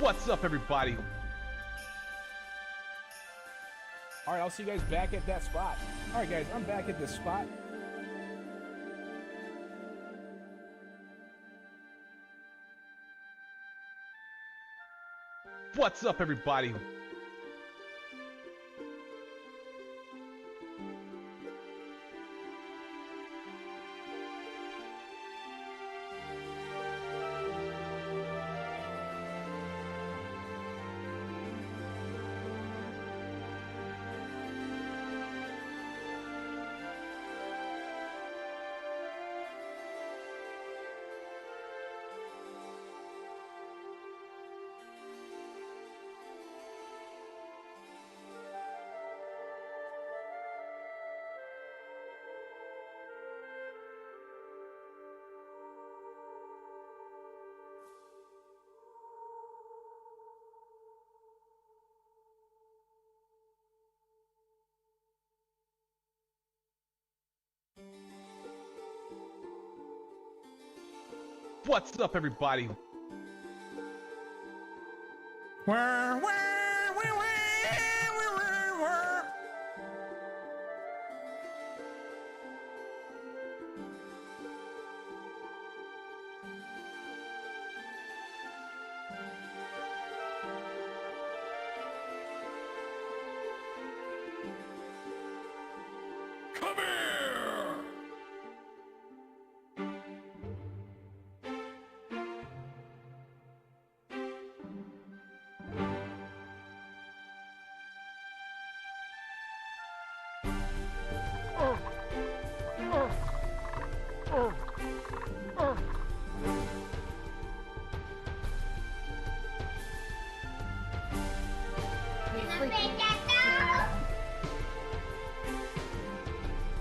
What's up, everybody? All right, I'll see you guys back at that spot. All right, guys, I'm back at this spot. What's up, everybody? What's up, everybody? Come here!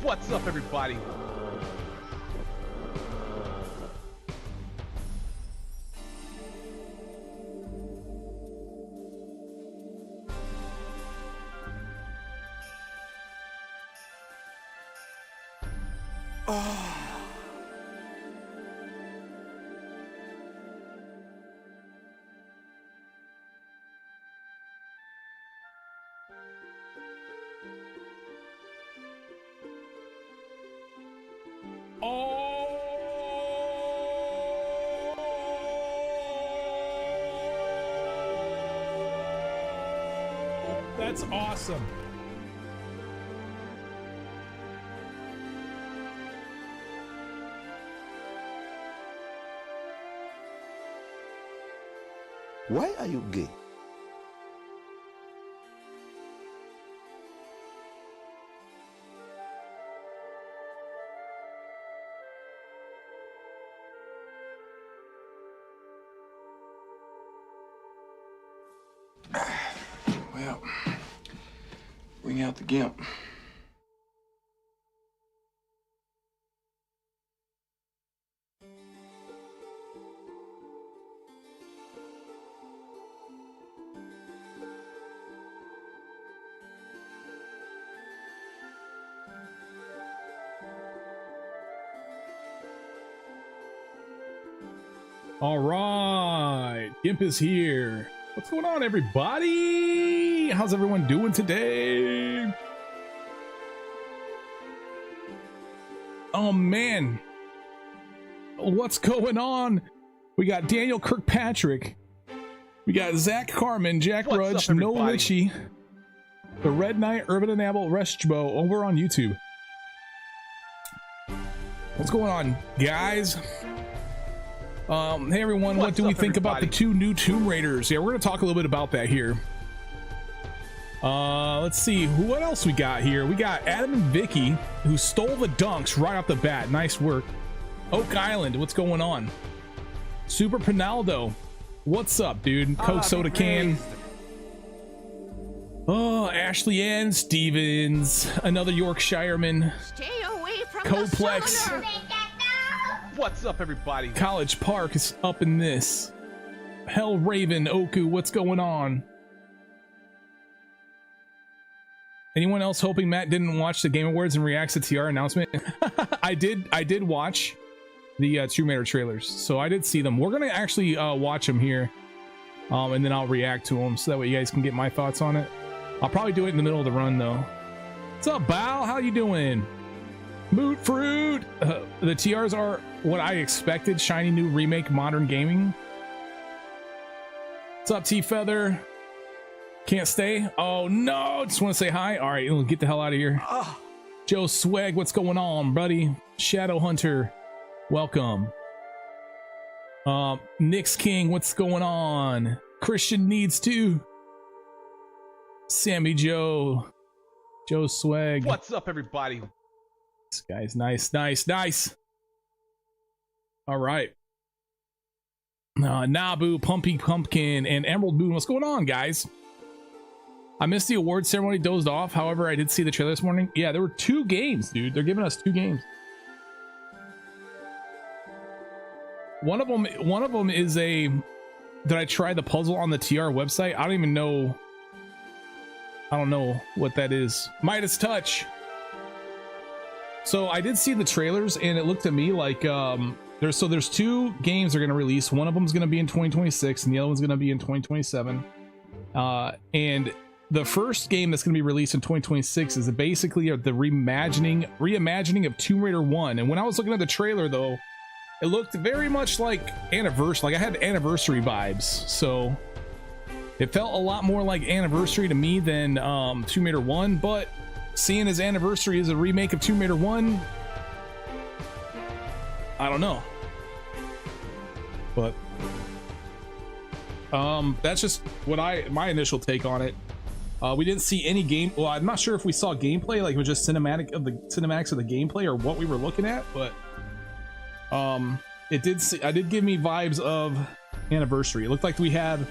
What's up, everybody? That's awesome. Why are you gay? Well, bring out the gimp. All right, Gimp is here. What's going on, everybody? How's everyone doing today? Oh man, what's going on? We got Daniel Kirkpatrick, we got Zach Carmen, Jack What's Rudge, up, No everybody? Litchi, the Red Knight, Urban Enable, Restbo over on YouTube. What's going on, guys? Hey everyone, what What's do we up, think about the everybody? 2 new Tomb Raiders? Yeah, we're gonna talk a little bit about that here. Let's see what else we got here. We got Adam and Vicky, who stole the dunks right off the bat. Nice work. Oak Island, what's going on? Super Pinaldo, what's up, dude? Coke soda can. Oh, Ashley Ann Stevens, another Yorkshireman. Stay away from Coplex. the sonar. What's up, everybody? College Park is up in this. Hell Raven, Oku, what's going on? Anyone else hoping Matt didn't watch the Game Awards and reacts to TR announcement? I did watch the Tomb Raider trailers, so I did see them. We're gonna actually watch them here and then I'll react to them so that way you guys can get my thoughts on it. I'll probably do it in the middle of the run though. What's up, Bao? How you doing? Moot Fruit. The TRs are what I expected. Shiny new remake, modern gaming. What's up, T Feather? Can't stay. Oh no, just want to say hi. All right, we'll get the hell out of here. Joe Swag, what's going on, buddy? Shadow Hunter, welcome. Nix King, what's going on? Christian needs to. Sammy Joe, Joe Swag. What's up, everybody? This guy's nice. All right. Nabu, Pumpy Pumpkin, and Emerald Moon. What's going on, guys? I missed the award ceremony, dozed off. However, I did see the trailer this morning. Yeah, there were 2 games, dude. They're giving us 2 games. One of them is a. Did I try the puzzle on the TR website? I don't even know. I don't know what that is. Midas Touch. So I did see the trailers, and it looked to me like there's 2 games they're going to release. One of them is going to be in 2026, and the other one's going to be in 2027. And the first game that's going to be released in 2026 is basically the reimagining of Tomb Raider 1. And when I was looking at the trailer, though, it looked very much like Anniversary. Like I had Anniversary vibes, so it felt a lot more like Anniversary to me than Tomb Raider 1. But seeing as Anniversary is a remake of Tomb Raider 1, I don't know. But that's just what my initial take on it. We didn't see any game. Well, I'm not sure if we saw gameplay, like it was just cinematics of the gameplay or what we were looking at, but it did give me vibes of Anniversary. It looked like you had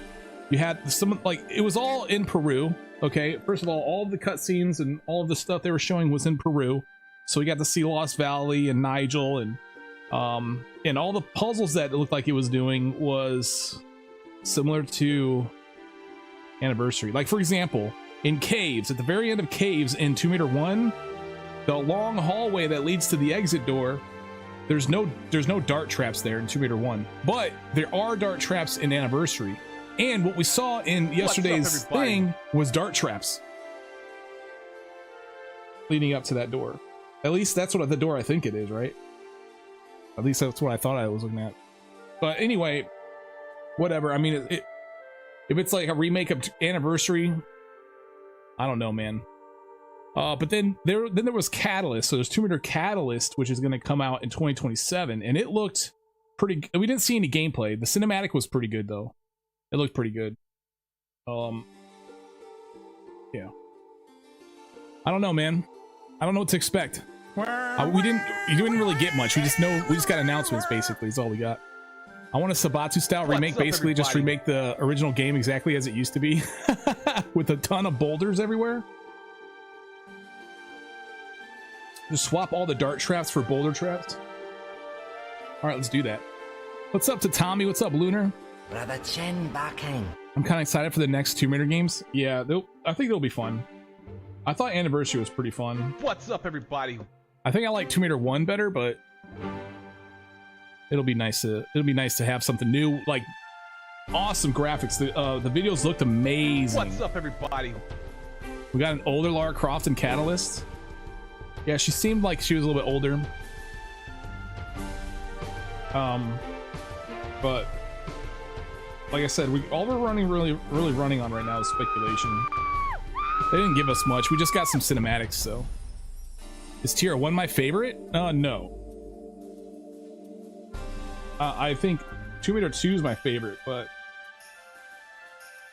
some, like, it was all in Peru. Okay, first of all of the cutscenes and all of the stuff they were showing was in Peru, so we got to see Lost Valley and Nigel, and all the puzzles that it looked like it was doing was similar to Anniversary. Like, for example, in caves, at the very end of caves in Tomb Raider 1, the long hallway that leads to the exit door, there's no dart traps there in Tomb Raider 1, but there are dart traps in Anniversary. And what we saw in yesterday's thing was dart traps leading up to that door. At least that's what the door I think it is, right? At least that's what I thought I was looking at. But anyway, whatever. I mean, if it's like a remake of Anniversary, I don't know, man. But then there was Catalyst. So there's Tomb Raider Catalyst, which is going to come out in 2027, and it looked pretty. We didn't see any gameplay. The cinematic was pretty good, though. It looked pretty good. Yeah. I don't know, man. I don't know what to expect. You didn't really get much. We just got announcements, basically, is all we got. I want a Sabatsu style remake, basically just remake the original game exactly as it used to be with a ton of boulders everywhere. Just swap all the dart traps for boulder traps. All right, let's do that. What's up to Tommy? What's up, Lunar? Brother Chen backing. I'm kind of excited for the next Tomb Raider games. Yeah, I think they'll be fun. I thought Anniversary was pretty fun. What's up, everybody? I think I like Tomb Raider 1 better, but it'll be nice to have something new, like awesome graphics. The videos looked amazing. What's up, everybody? We got an older Lara Croft in Catalyst. Yeah, she seemed like she was a little bit older. But like I said, all we're really running on right now is speculation. They didn't give us much. We just got some cinematics, so. Is Tier 1 my favorite? No. I think Tomb Raider 2 is my favorite, but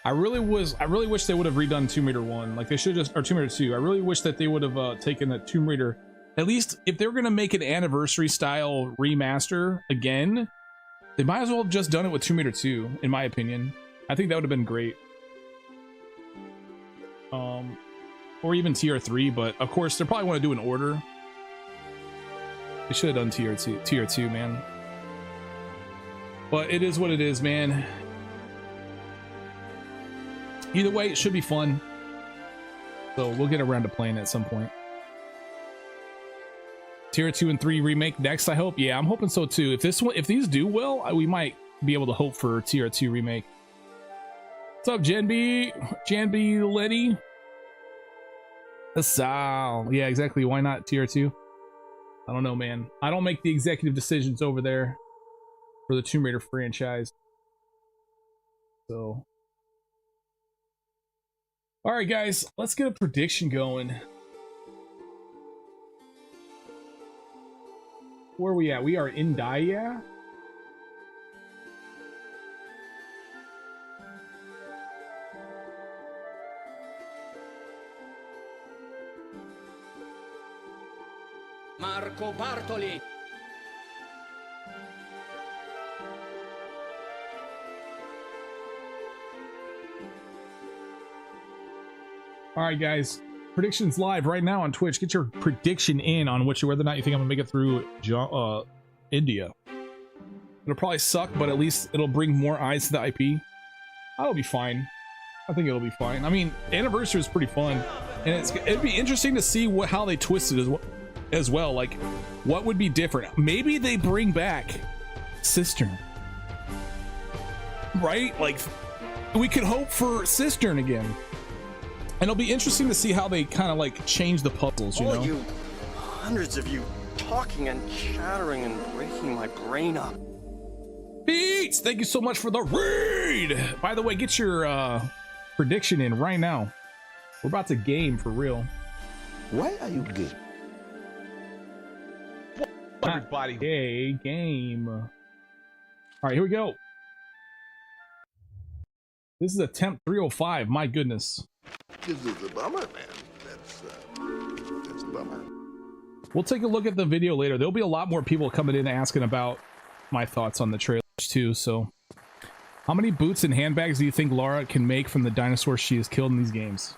I really wish they would have redone Tomb Raider 1. Like they should just, or Tomb Raider 2. I really wish that they would have taken a Tomb Raider, at least if they were gonna make an Anniversary style remaster again, they might as well have just done it with Tomb Raider 2, in my opinion. I think that would have been great. Or even TR3, but of course they probably want to do an order. They should have done TR2, man. But it is what it is, man. Either way, it should be fun. So we'll get around to playing it at some point. Tier 2 and 3 remake next, I hope. Yeah, I'm hoping so too. If these do well, we might be able to hope for TR2 remake. What's up, Janby Letty? Asal. Yeah, exactly. Why not tier 2? I don't know, man. I don't make the executive decisions over there for the Tomb Raider franchise. So, all right, guys, let's get a prediction going. Where are we at? We are in Daya. Marco Bartoli. All right, guys. Predictions live right now on Twitch. Get your prediction in on whether or not you think I'm gonna make it through India. It'll probably suck, but at least it'll bring more eyes to the IP. I'll be fine. I think it'll be fine. I mean, Anniversary is pretty fun, and it'd be interesting to see how they twist it as well. Like, what would be different? Maybe they bring back Cistern, right? Like, we could hope for Cistern again. And it'll be interesting to see how they kind of like change the puzzles, you know? All you, hundreds of you, talking and chattering and breaking my brain up. Beats, thank you so much for the raid. By the way, get your prediction in right now. We're about to game for real. Why are you gay? Everybody. Gay game. All right, here we go. This is attempt 305. My goodness. This is a bummer, man. That's a bummer. We'll take a look at the video later. There'll be a lot more people coming in asking about my thoughts on the trailers too. So, how many boots and handbags do you think Lara can make from the dinosaurs she has killed in these games?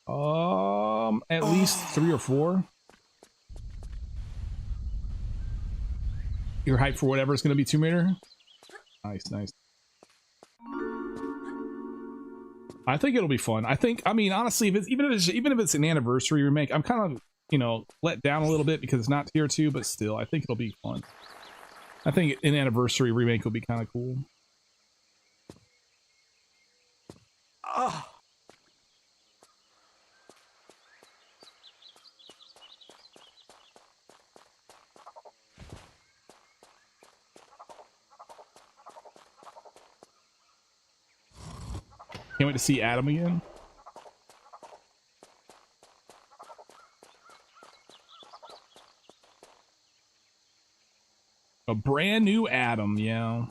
At least 3 or 4. You're hyped for whatever it's going to be, Tomb Raider? Nice, nice. I think it'll be fun. I mean, honestly, even if it's an Anniversary remake, I'm kind of, you know, let down a little bit because it's not tier 2, but still, I think it'll be fun. I think an Anniversary remake will be kind of cool. Oh. Can't wait to see Adam again. A brand new Adam, yeah.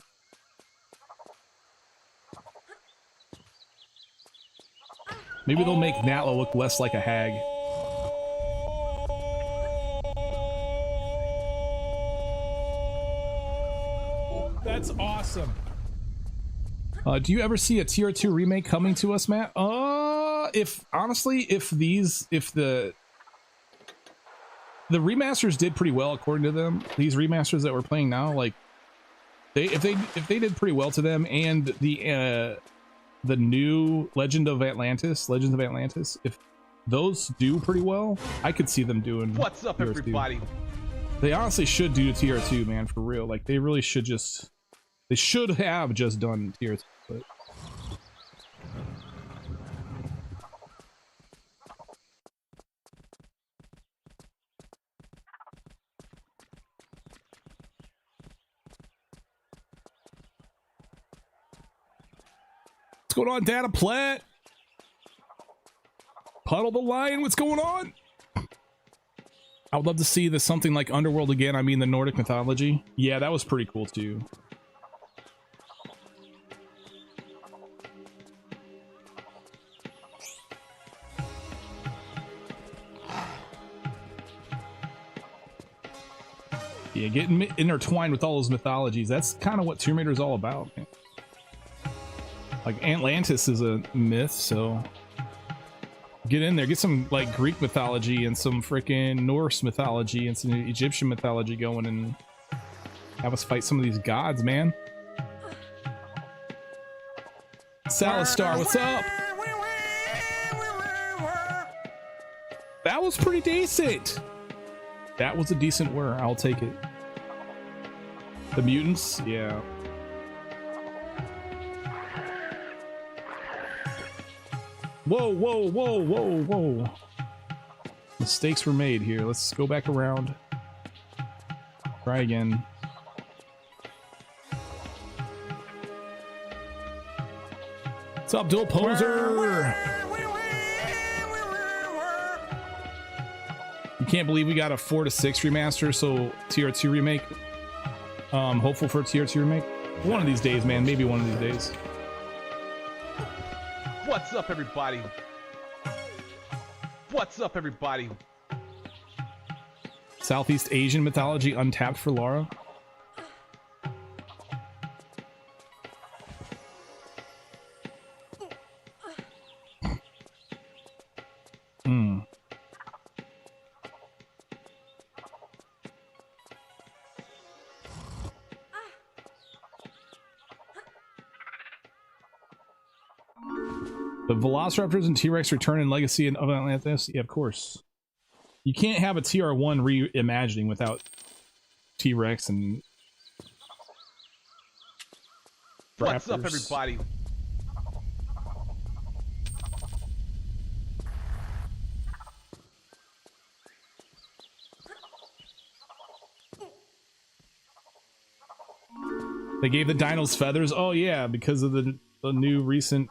Maybe they'll make Natla look less like a hag. That's awesome. Do you ever see a tier 2 remake coming to us, Matt? If the remasters did pretty well according to them, these remasters that we're playing now, like if they did pretty well to them, and the new Legends of Atlantis, if those do pretty well, I could see them doing. What's up, everybody? They honestly should do tier 2, man, for real. Like they really should just. They should have just done tier 2, but what's going on, Data Plat? Puddle the Lion, what's going on? I would love to see this something like Underworld again. I mean, the Nordic mythology. Yeah, that was pretty cool too. Yeah, getting intertwined with all those mythologies. That's kind of what Tomb Raider is all about, man. Like, Atlantis is a myth, so get in there. Get some, like, Greek mythology and some freaking Norse mythology and some Egyptian mythology going and have us fight some of these gods, man. Salistar, what's up? That was pretty decent. That was a decent whir. I'll take it. The mutants, yeah. Whoa, whoa, whoa, whoa, whoa. Mistakes were made here. Let's go back around. Try again. What's up, Dual Poser? You can't believe we got a 4 to 6 remaster, so TR2 remake. Hopeful for a TR2 remake. One of these days, man. Maybe one of these days. What's up, everybody? What's up, everybody? Southeast Asian mythology untapped for Laura. The Velociraptors and T-Rex return in Legacy of Atlantis. Yeah, of course. You can't have a TR1 reimagining without T-Rex and What's up, Raptors. everybody? They gave the dinos feathers. Oh yeah, because of the new recent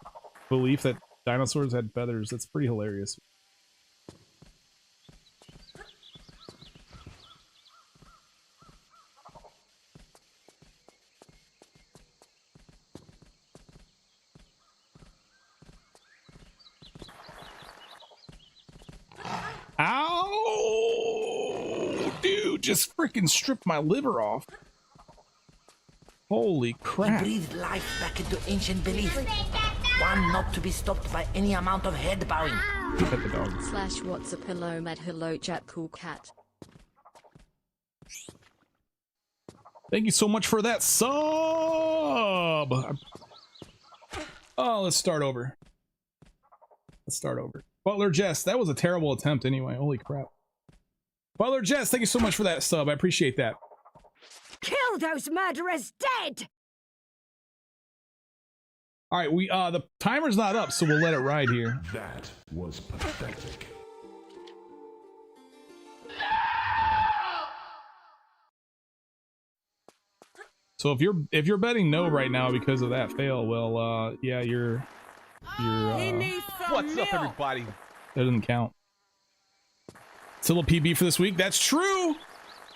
belief that dinosaurs had feathers. That's pretty hilarious. Ow! Dude, just freaking stripped my liver off. Holy He crap. breathed life back into ancient belief. One not to be stopped by any amount of head bowing. Pet the dog. / what's a pillow mad hello chat cool cat. Thank you so much for that sub. Oh, let's start over. Butler Jess, that was a terrible attempt anyway. Holy crap. Butler Jess, thank you so much for that sub. I appreciate that. Kill those murderers dead! All right, the timer's not up, so we'll let it ride here. That was pathetic. So if you're betting no right now because of that fail, well, yeah, you're What's up, everybody? that doesn't count. Still a PB for this week. That's true.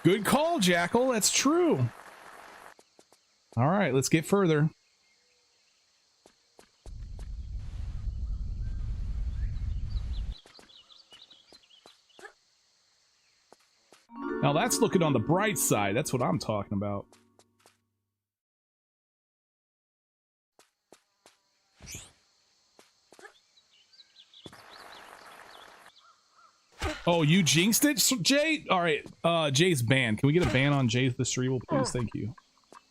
Good call, Jackal. That's true. All right, let's get further. Now that's looking on the bright side. That's what I'm talking about. Oh, you jinxed it, Jay? All right, Jay's banned. Can we get a ban on Jay the Cerebral, please? Thank you.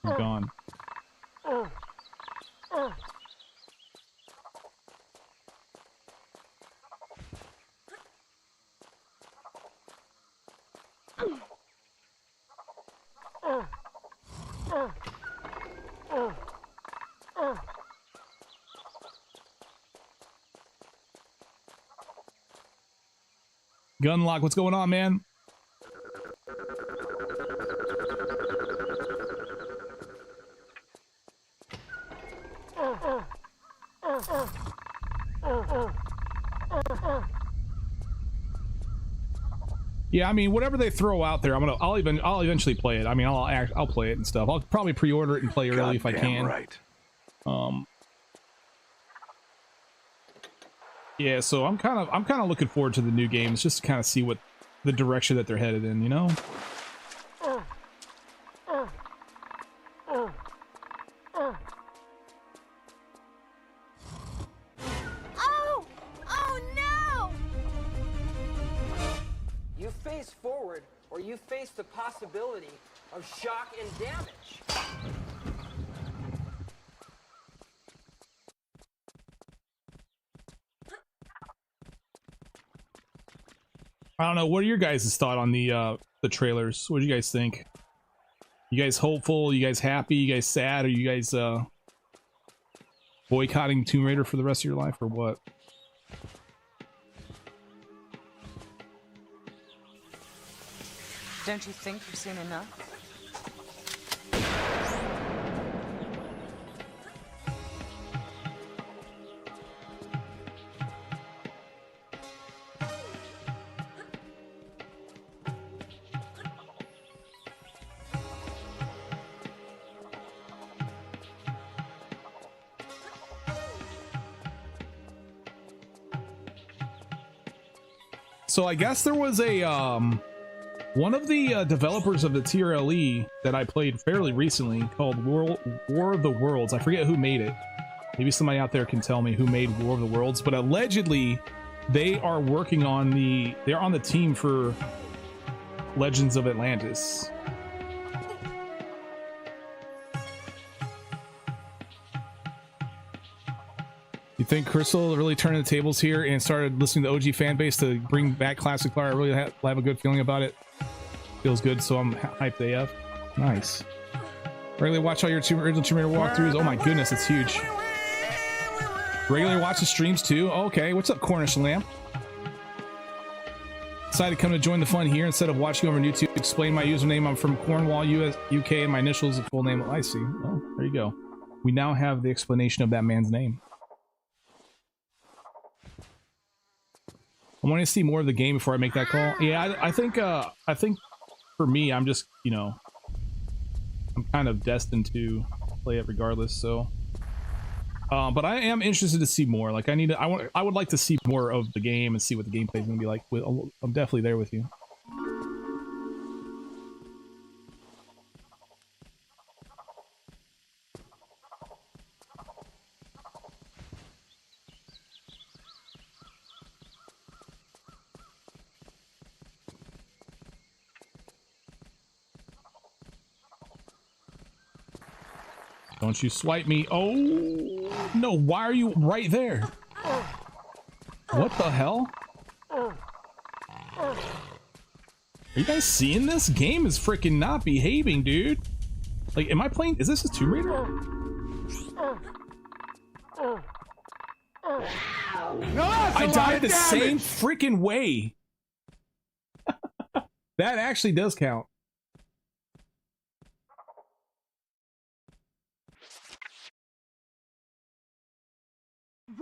He's gone. Gunlock, what's going on, man? Yeah, I mean, whatever they throw out there, I'll eventually play it. I mean, I'll play it and stuff. I'll probably pre-order it and play early if I can. Right. Yeah, so I'm kind of looking forward to the new games just to kind of see what the direction that they're headed in, you know? Oh! Oh no! You face forward, or you face the possibility of shock and damage. I don't know. What are your guys' thought on the trailers? What do you guys think? You guys hopeful? You guys happy? You guys sad? Are you guys boycotting Tomb Raider for the rest of your life or what? Don't you think you've seen enough? So I guess there was a one of the developers of the TRLE that I played fairly recently called War of the Worlds. I forget who made it. Maybe somebody out there can tell me who made War of the Worlds, but allegedly they are working on they're on the team for Legends of Atlantis. You think Crystal really turned the tables here and started listening to OG fan base to bring back Classic Fire? I really have a good feeling about it. Feels good, so I'm hyped AF. Nice. Regularly watch all your original Tomb Raider walkthroughs. Oh my goodness, it's huge. Regularly watch the streams too. Okay, what's up, Cornish Lamp? Decided to come to join the fun here instead of watching over YouTube. Explain my username. I'm from Cornwall, UK, and my initials and full name. I see. Oh, there you go. We now have the explanation of that man's name. I want to see more of the game before I make that call. Yeah, I think for me, I'm just, you know, I'm kind of destined to play it regardless. So, but I am interested to see more. Like I would like to see more of the game and see what the gameplay is going to be like. I'm definitely there with you. Don't you swipe me. Oh, no. Why are you right there? What the hell? Are you guys seeing this? Game is freaking not behaving, dude. Like, am I playing? Is this a Tomb Raider? I died the same freaking way. That actually does count.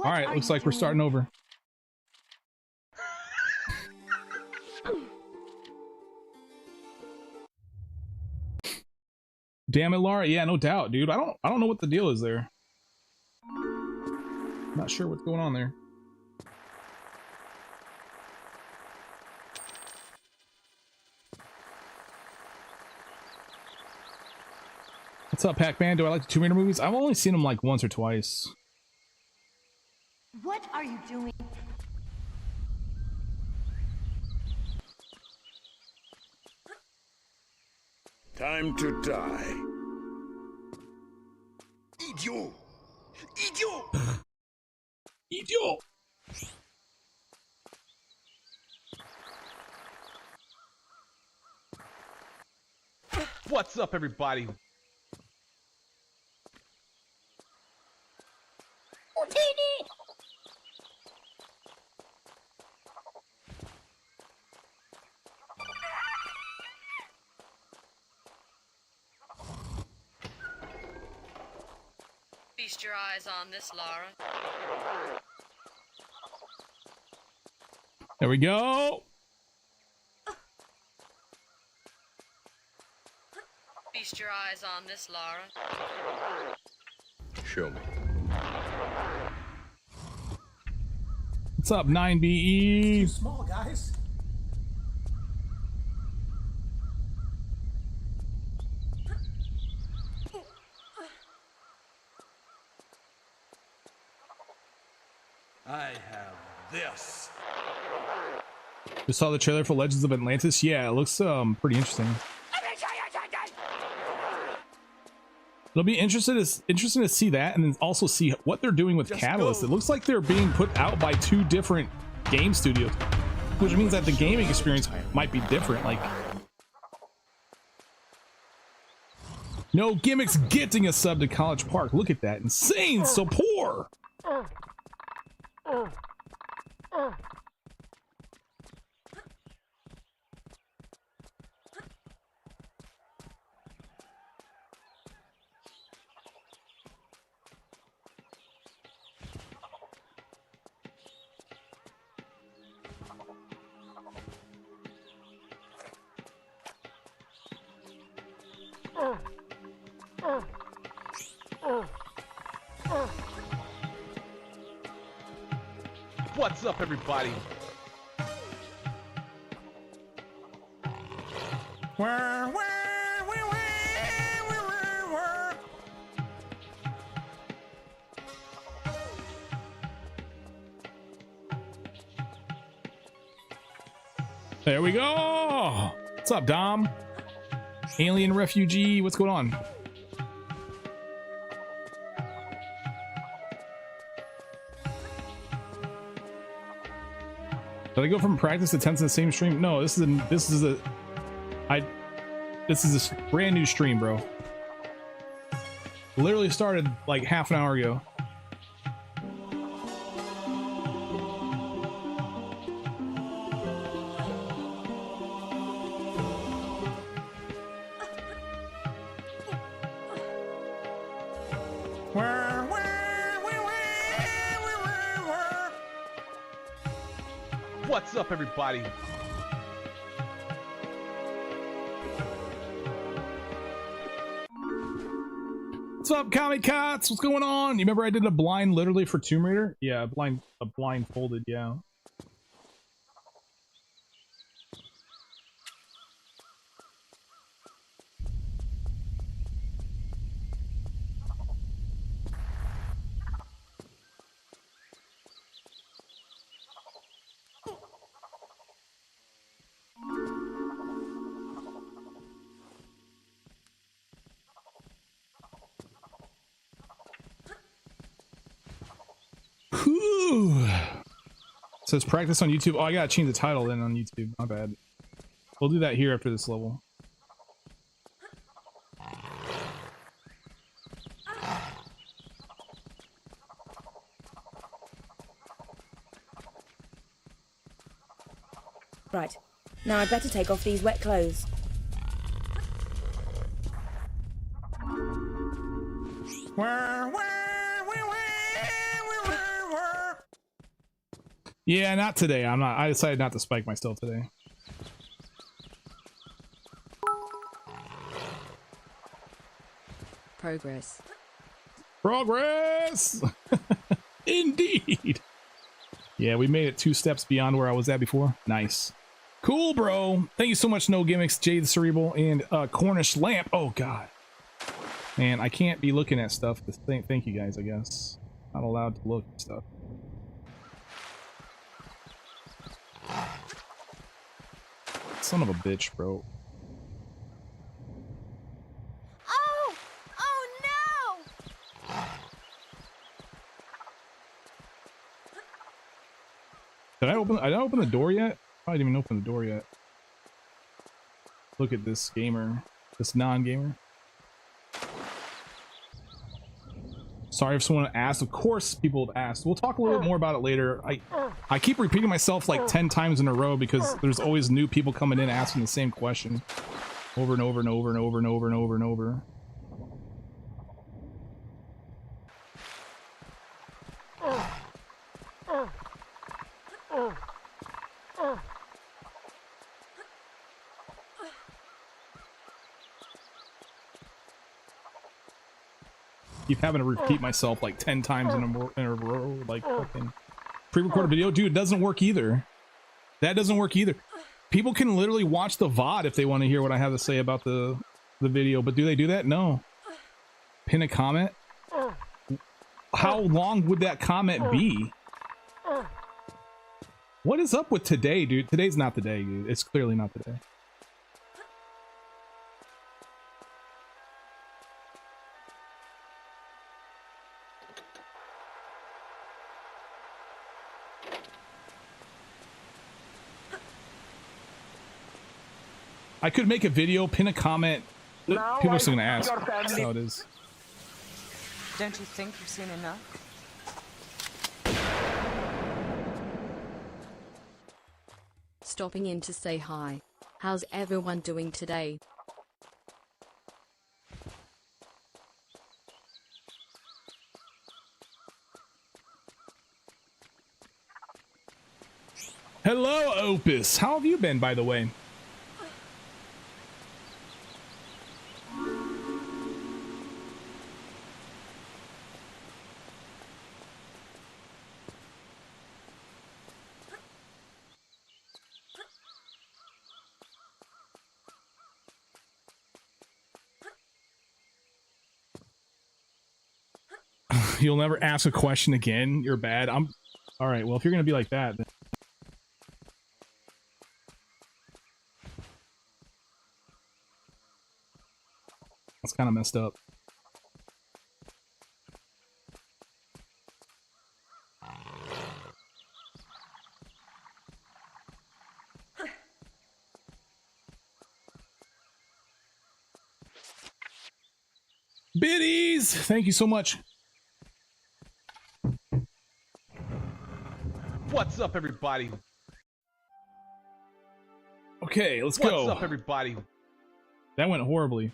All right, looks like we're starting over. Damn it, Laura. Yeah, no doubt, dude. I don't know what the deal is there. Not sure what's going on there. What's up, Pac-Man? Do I like the Tomb Raider movies? I've only seen them like once or twice. What are you doing? Time to die. Idiot! Idiot! Idiot! What's up, everybody? Feast your eyes on this, Lara. There we go. Feast your eyes on this, Lara. Show me. What's up, 9BE? Small guys. I have this. Just saw the trailer for Legends of Atlantis. Yeah, it looks pretty interesting. It'll be interesting to see that, and then also see what they're doing with Catalyst. It looks like they're being put out by two different game studios, which means that the gaming experience might be different. Like, no gimmicks getting a sub to College Park. Look at that, insane, so poor. What's up, everybody? There we go. What's up, Dom? Alien refugee, what's going on? Did I go from practice to 10s in the same stream? No, this is a brand new stream, bro. Literally started like half an hour ago. What's up, everybody? What's up, Comic Cots? What's going on? You remember I did a blind literally for Tomb Raider? Yeah, a blindfolded, yeah. Whew. Says practice on YouTube. Oh, I gotta change the title then on YouTube. My bad. We'll do that here after this level. Right. Now I'd better take off these wet clothes. Yeah, not today. I decided not to spike myself today. Progress. Progress! Indeed! Yeah, we made it 2 steps beyond where I was at before. Nice. Cool, bro. Thank you so much, No Gimmicks, Jade the Cerebral, and Cornish Lamp. Oh, God. Man, I can't be looking at stuff. Thank you guys, I guess. Not allowed to look at stuff. Son of a bitch, bro. Oh! Oh no! Did I open the door yet? I didn't even open the door yet. Look at this gamer. This non-gamer. Sorry if someone asked. Of course people have asked. We'll talk a little bit more about it later. I keep repeating myself like 10 times in a row because there's always new people coming in asking the same question over and over and over and over and over and over and over. Keep having to repeat myself like 10 times in a row, like fucking pre-recorded video. Dude, it doesn't work either. That doesn't work either. People can literally watch the VOD if they want to hear what I have to say about the video, but do they do that? No. Pin a comment? How long would that comment be? What is up with today, dude? Today's not the day, dude. It's clearly not the day. I could make a video, pin a comment. People are still gonna ask. That's how it is. Don't you think you've seen enough? Stopping in to say hi. How's everyone doing today? Hello, Opus. How have you been, by the way? You'll never ask a question again. You're bad. I'm all right. Well, if you're gonna be like that, then... that's kind of messed up. Biddies, thank you so much. What's up, everybody? Okay, let's go. What's up, everybody? That went horribly.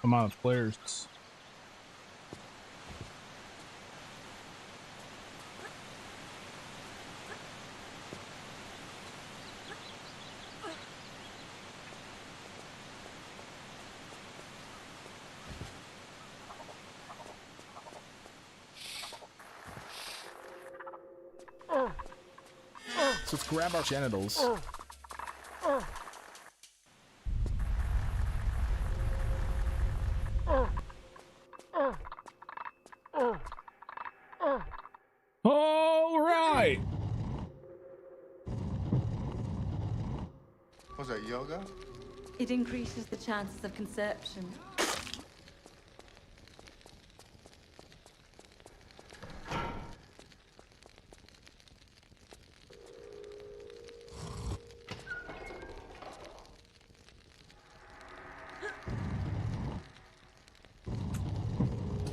Amount of players. So let's grab our genitals. All right. Was that yoga? It increases the chances of conception.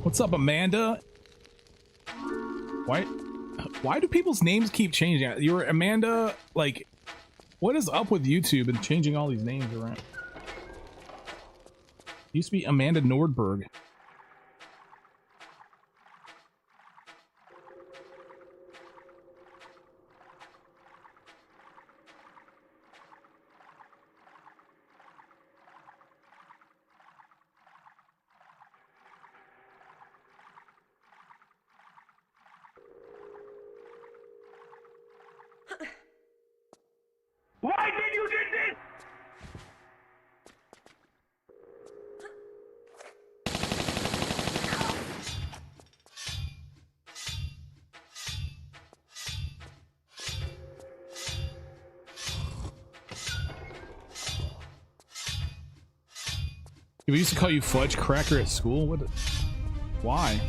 What's up, Amanda? Why do people's names keep changing? You're Amanda, like, what is up with YouTube and changing all these names around? Used to be Amanda Nordberg. Why did you do this? We used to call you Fudge Cracker at school. What? Why?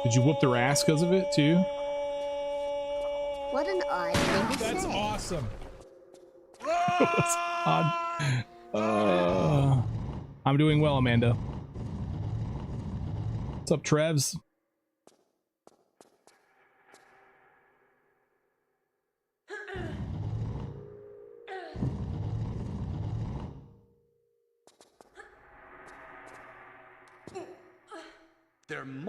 Did you whoop their ass because of it too? What an odd thing to That's say. awesome. That's odd. I'm doing well, Amanda. What's up, Trevs?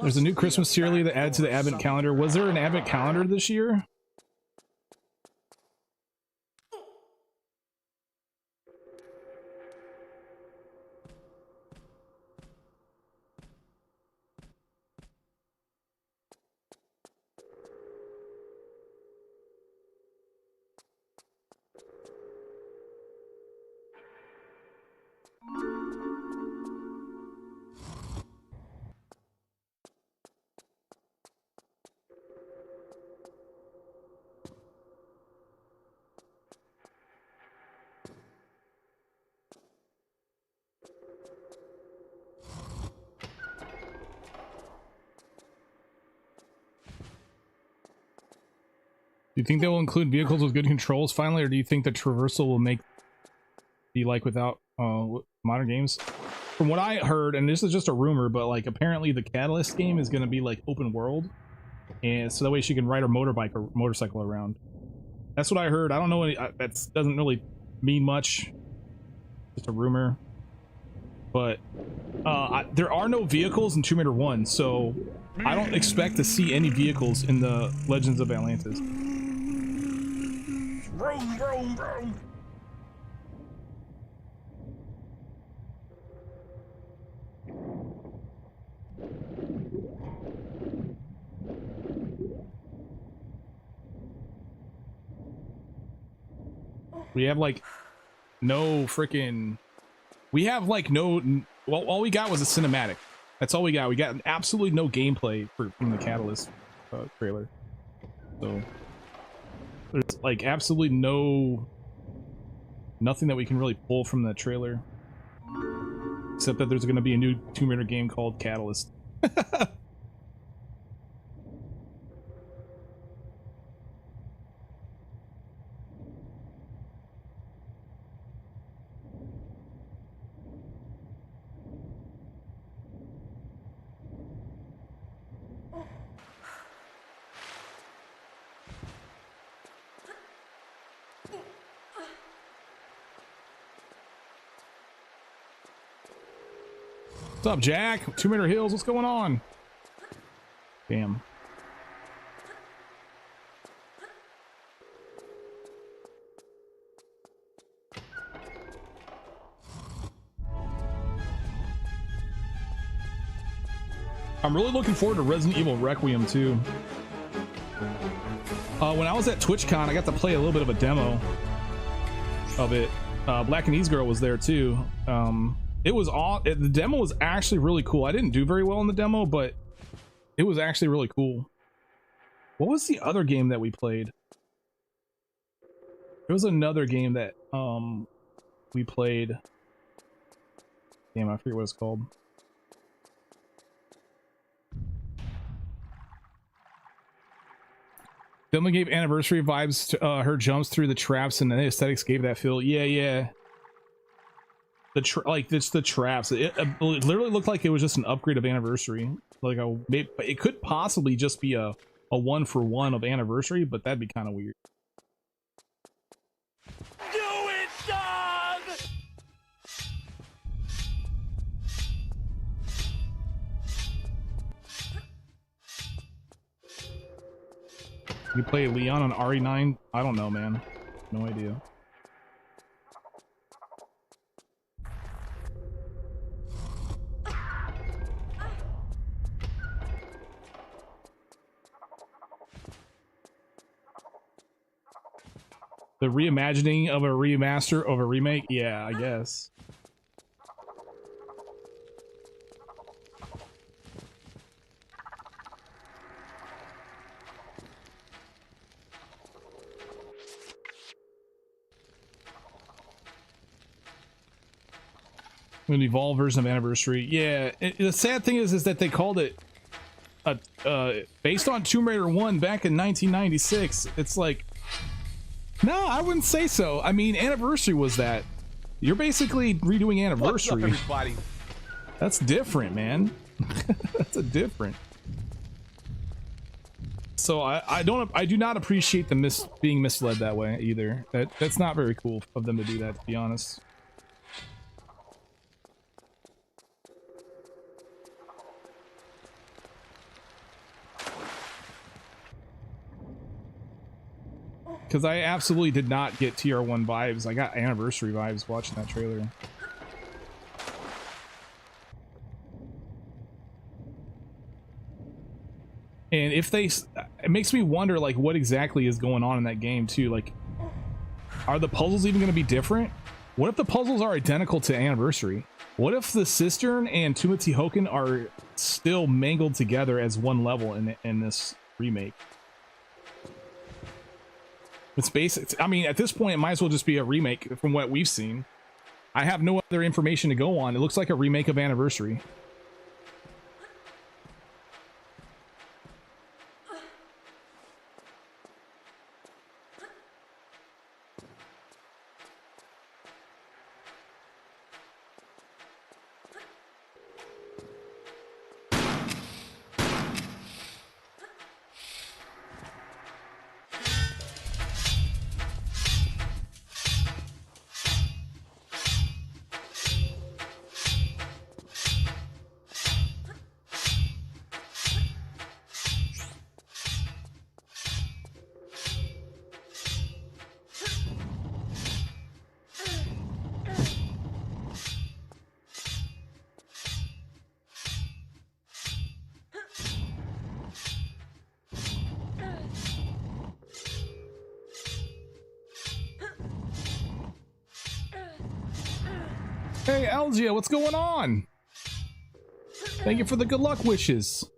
There's a new Christmas cereal that added to the Advent calendar. Was there an Advent calendar this year? Do you think they will include vehicles with good controls finally, or do you think the traversal will be like without modern games? From what I heard, and this is just a rumor, but like apparently the Catalyst game is going to be like open world, and so that way she can ride her motorbike or motorcycle around. That's what I heard. I don't know. That doesn't really mean much. just a rumor. But there are no vehicles in Tomb Raider 1, so I don't expect to see any vehicles in the Legends of Atlantis. Vroom, vroom, vroom. We have like no freaking. We have like no. Well, all we got was a cinematic. That's all we got. We got absolutely no gameplay from the Catalyst trailer. So there's like absolutely nothing that we can really pull from the trailer, except that there's going to be a new Tomb Raider game called Catalyst. What's up, Jack? Tomb Raider Hills, what's going on? Damn. I'm really looking forward to Resident Evil Requiem too. When I was at TwitchCon, I got to play a little bit of a demo of it. Black and Ease Girl was there too. It was the demo was actually really cool. I didn't do very well in the demo, but it was actually really cool. What was the other game that we played? There was another game that we played. Damn, I forget what it's called. Demo gave Anniversary vibes to her jumps through the traps, and the aesthetics gave that feel. Yeah. Like it's the traps. It literally looked like it was just an upgrade of Anniversary. Like it could possibly just be a 1-for-1 of Anniversary, but that'd be kind of weird. Do it, dog! You play Leon on RE9? I don't know, man. No idea. The reimagining of a remaster of a remake? Yeah, I guess. An evolved version of Anniversary. Yeah, the sad thing is that they called it based on Tomb Raider 1 back in 1996. It's like, no, I wouldn't say so. I mean, Anniversary was that. You're basically redoing Anniversary. What's up, everybody? That's different, man. That's a different. So I do not appreciate the being misled that way either. That's not very cool of them to do that, to be honest. Because I absolutely did not get TR1 vibes. I got Anniversary vibes watching that trailer. And if they, it makes me wonder, like, what exactly is going on in that game too. Like, are the puzzles even going to be different? What if the puzzles are identical to Anniversary? What if the Cistern and Tumati Hoken are still mangled together as one level in this remake? It's basic. I mean, at this point, it might as well just be a remake from what we've seen. I have no other information to go on. It looks like a remake of Anniversary. Hey, Algia, what's going on? Thank you for the good luck wishes.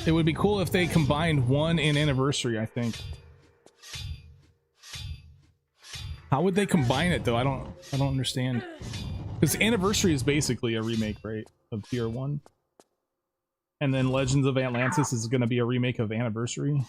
It would be cool if they combined 1 and Anniversary, I think. How would they combine it though? I don't understand. Because Anniversary is basically a remake, right? Of Tier 1. And then Legends of Atlantis is gonna be a remake of Anniversary.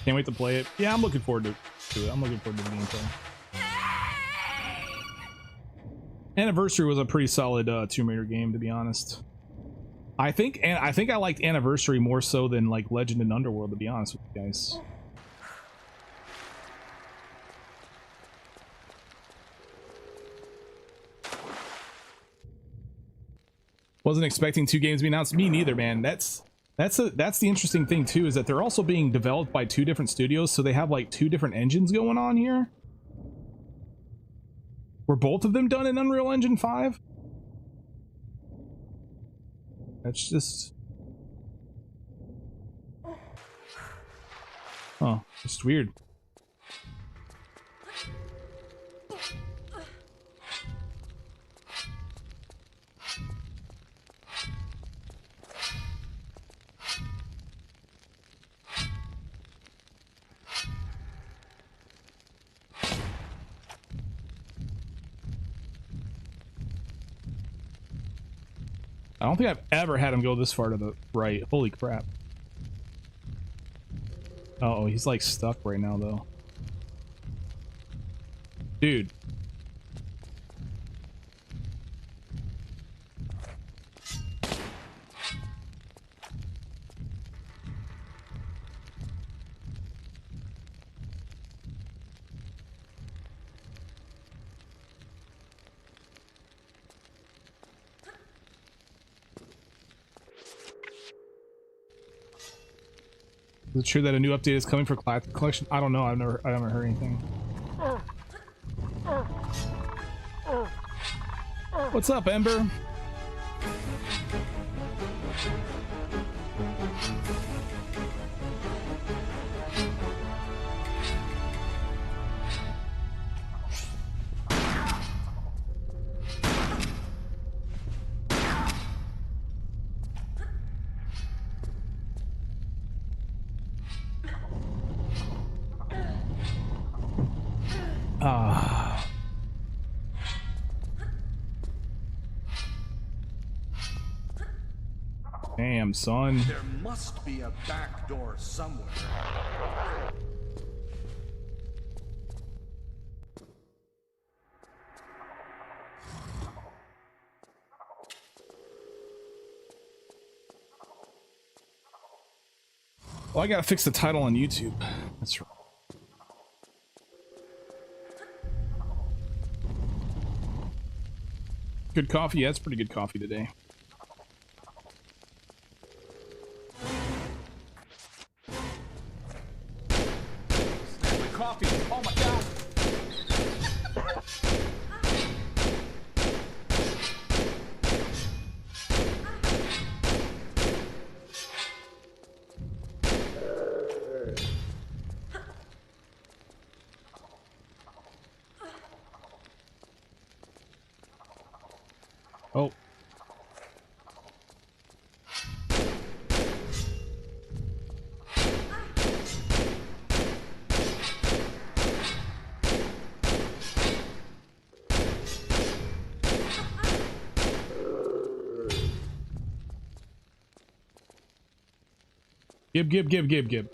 Can't wait to play it. Yeah, I'm looking forward to it. I'm looking forward to the gameplay. Anniversary was a pretty solid Tomb Raider game, to be honest. I think I liked Anniversary more so than like Legend and Underworld, to be honest with you guys. Wasn't expecting 2 games to be announced. Me neither, man. That's the interesting thing too, is that they're also being developed by 2 different studios, so they have like 2 different engines going on here. Were both of them done in Unreal Engine 5? That's just... Oh, it's weird. I don't think I've ever had him go this far to the right. Holy crap. Uh oh, he's like stuck right now though. Dude. Is it true that a new update is coming for Classic Collection? I don't know. I haven't heard anything. What's up, Ember? Damn, son. There must be a back door somewhere. Well, I gotta fix the title on YouTube. That's right. Good coffee? Yeah, it's pretty good coffee today. Coffee. Oh my god. Oh. Gib.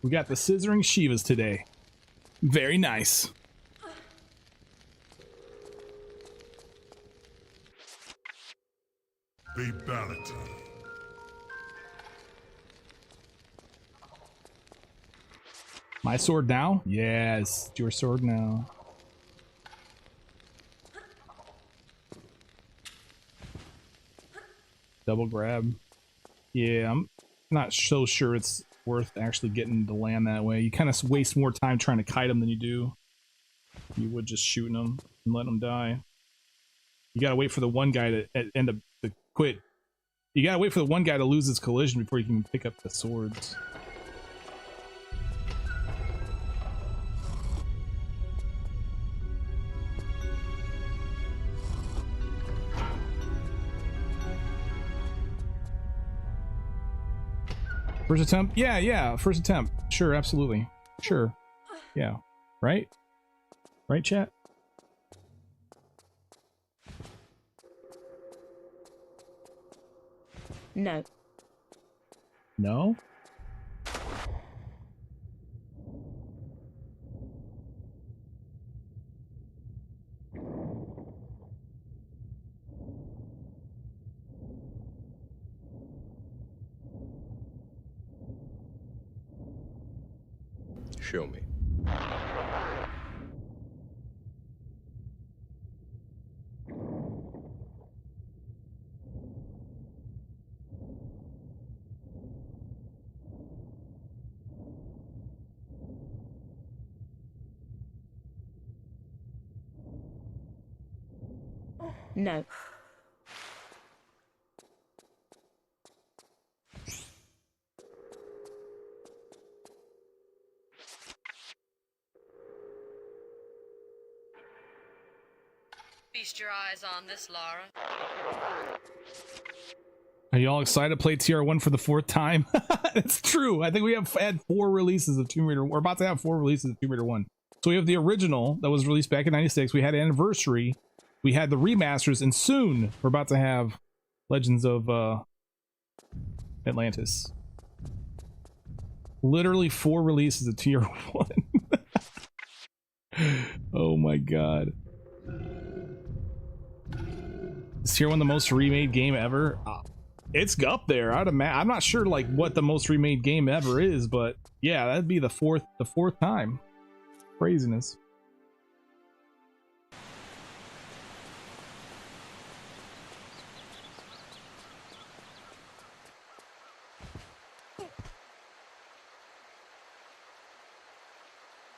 We got the scissoring Shivas today. Very nice. Fatality. My sword now? Yes, it's your sword now. Double grab. Yeah, I'm not so sure it's worth actually getting to land that way. You kind of waste more time trying to kite them than you would just shooting them and letting them die. You gotta wait for the one guy to end up to quit. You gotta wait for the one guy to lose his collision before you can pick up the swords. First attempt? Yeah, first attempt. Sure, absolutely. Sure. Yeah. Right? Right, chat? No. No? Show me. No. Feast your eyes on this, Lara. Are you all excited to play TR1 for the 4th time? It's true. I think we have had 4 releases of Tomb Raider. We're about to have 4 releases of Tomb Raider 1. So we have the original that was released back in 96. We had Anniversary. We had the remasters, and soon we're about to have Legends of Atlantis. Literally 4 releases of TR1. Oh my god. Is Tier 1 the most remade game ever? It's up there. I'm not sure like what the most remade game ever is, but yeah, that'd be the fourth time. Craziness.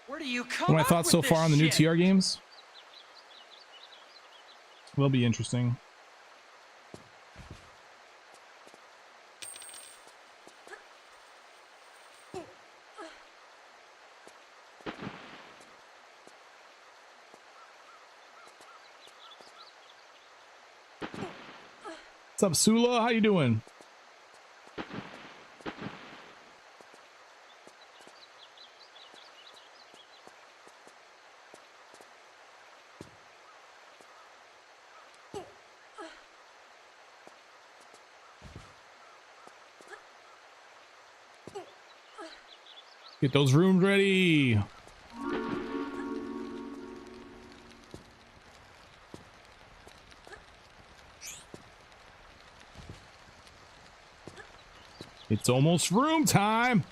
Where do you come What are my up thoughts with so far this on the new shit? TR games? Will be interesting. What's up, Sula? How you doing? Get those rooms ready. It's almost room time.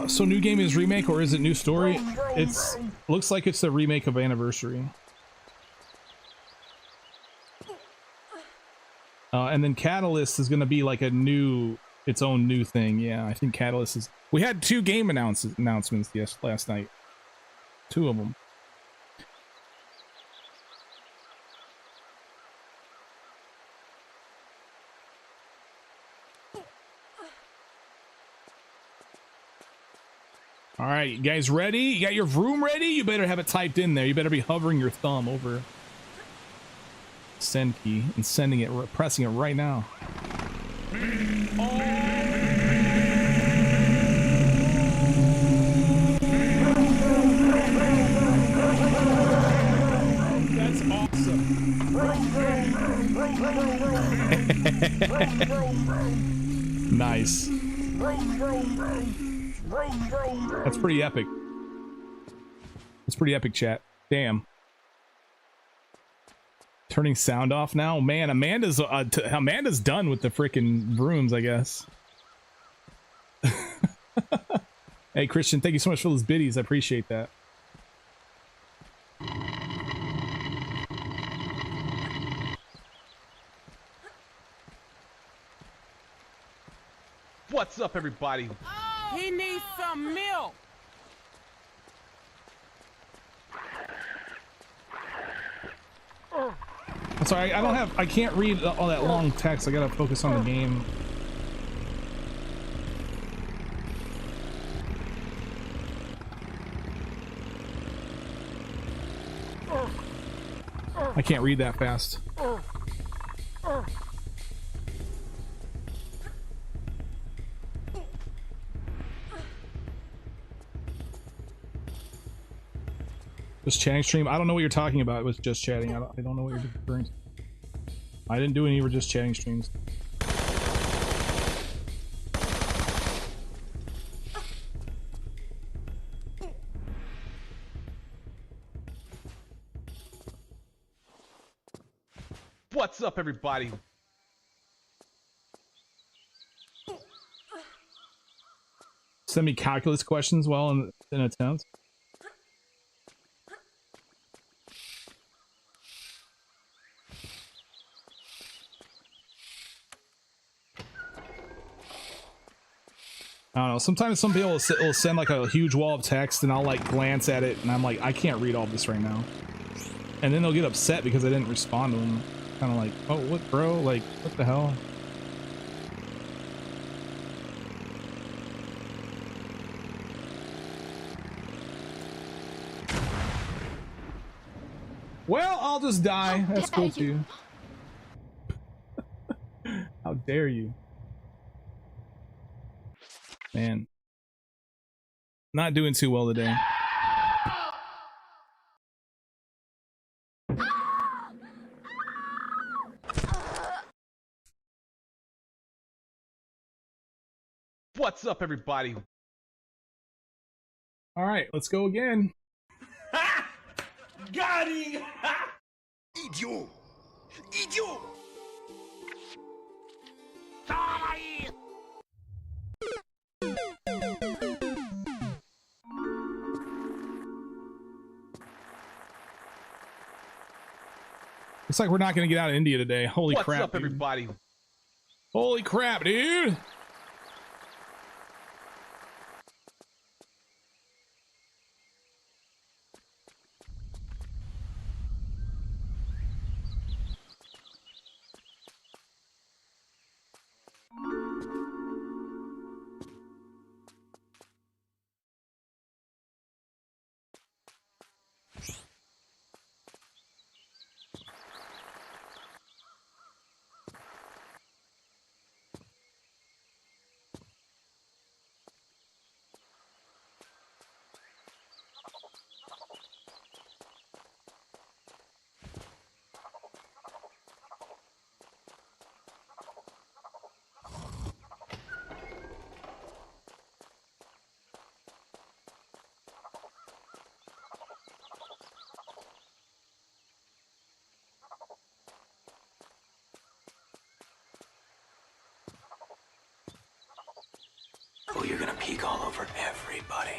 So new game is remake or is it new story? It's looks like it's a remake of Anniversary. And then Catalyst is going to be like a its own new thing. Yeah, I think Catalyst is. We had 2 game announcements last night. 2 of them. All right, you guys ready? You got your room ready? You better have it typed in there. You better be hovering your thumb over send key and sending it, pressing it right now. That's awesome. Nice. That's pretty epic. That's pretty epic, chat. Damn. Turning sound off now? Man, Amanda's done with the freaking rooms, I guess. Hey, Christian, thank you so much for those biddies. I appreciate that. What's up, everybody? He needs some milk. I'm sorry, I can't read all that long text. I gotta focus on the game. I can't read that fast. Just chatting stream. I don't know what you're talking about. It was just chatting. I don't know what you're referring to. I didn't do any. We're just chatting streams. What's up, everybody? Send me calculus questions while in a tent. I don't know. Sometimes some people will send like a huge wall of text, and I'll like glance at it, and I'm like, I can't read all this right now. And then they'll get upset because I didn't respond to them. Kind of like, oh, what, bro? Like, what the hell? Well, I'll just die. That's cool too. How dare you? Man. Not doing too well today. What's up, everybody? All right, let's go again. Got him! Idiot! Idiot! Looks like we're not going to get out of India today. Holy crap. What's up, dude. everybody? Holy crap, dude. Oh, you're gonna peek all over everybody.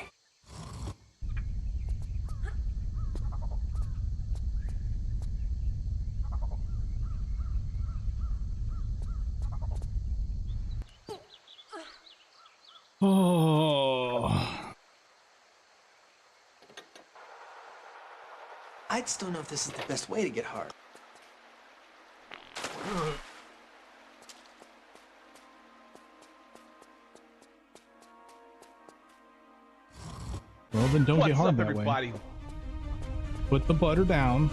Oh. I just don't know if this is the best way to get hard. Well, then don't get What's hard up, that everybody? way. Put the butter down.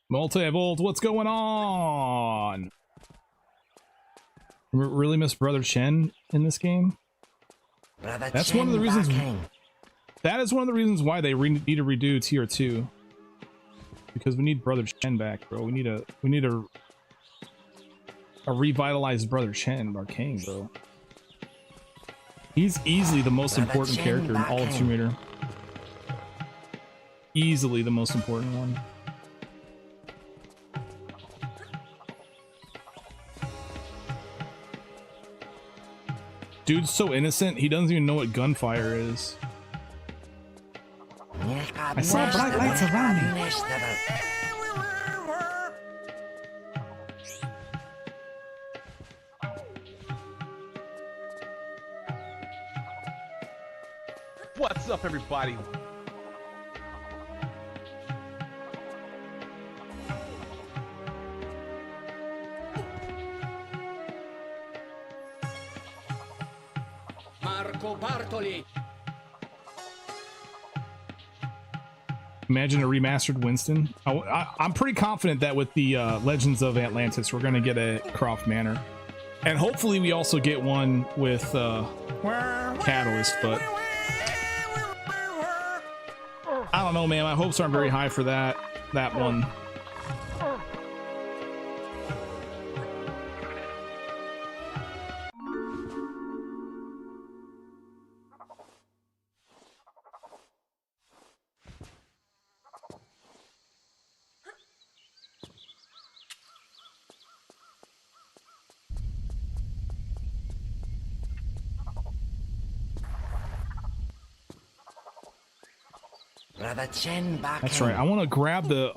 Multi-volt, what's going on? Really miss Brother Chen in this game? That's one of the reasons. That is one of the reasons why they need to redo Tier 2. Because we need Brother Chen back, bro. We need a revitalized Brother Chen, our king, bro. He's easily the most important character in all of Tomb Raider. Easily the most important one. Dude's so innocent, he doesn't even know what gunfire is. I saw bright lights around me. What's up, everybody? Marco Bartoli. Imagine a remastered Winston. I'm pretty confident that with the Legends of Atlantis, we're going to get a Croft Manor. And hopefully we also get one with Catalyst, but I don't know, man. My hopes aren't very high for that one. That's right. I want to grab the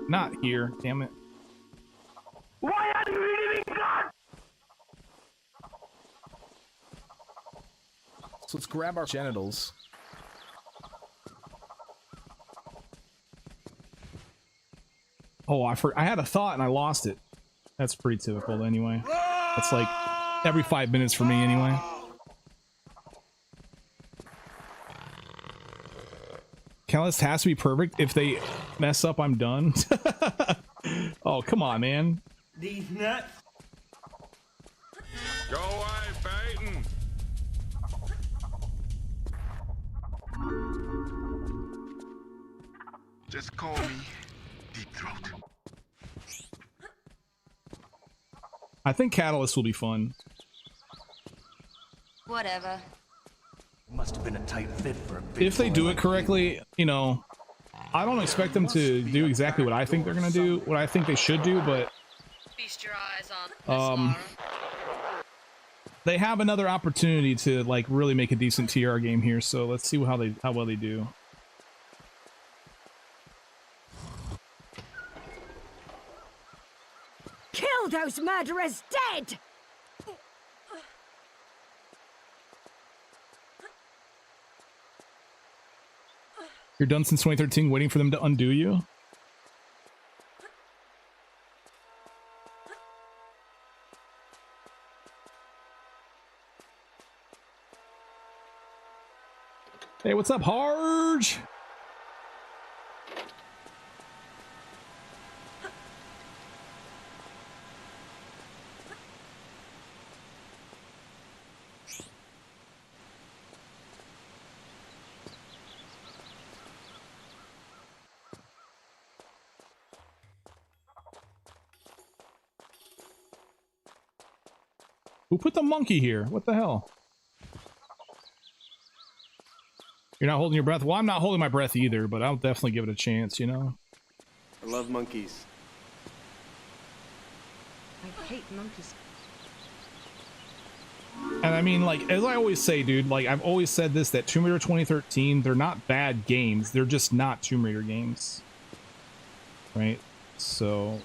not here, damn it. Why are you leaving God? So let's grab our genitals. Oh, I had a thought and I lost it. That's pretty typical anyway. That's like every 5 minutes for me anyway. Catalyst has to be perfect. If they mess up, I'm done. Oh, come on, man. These nuts. Go away, Peyton. Just call me Deep Throat. I think Catalyst will be fun. Whatever. Must have been a tight fit for a big If they do it correctly, you know, I don't expect them to do exactly what I think they're gonna do, what I think they should do, but Feast your eyes on this, they have another opportunity to like really make a decent TR game here. So let's see how well they do. Kill those murderers dead! You're done since 2013, waiting for them to undo you? Hey, what's up, Harge? Who put the monkey here? What the hell? You're not holding your breath? Well, I'm not holding my breath either, but I'll definitely give it a chance, you know? I love monkeys. I hate monkeys. And I mean, like, as I always say, dude, like, I've always said this, that Tomb Raider 2013, they're not bad games. They're just not Tomb Raider games. Right? So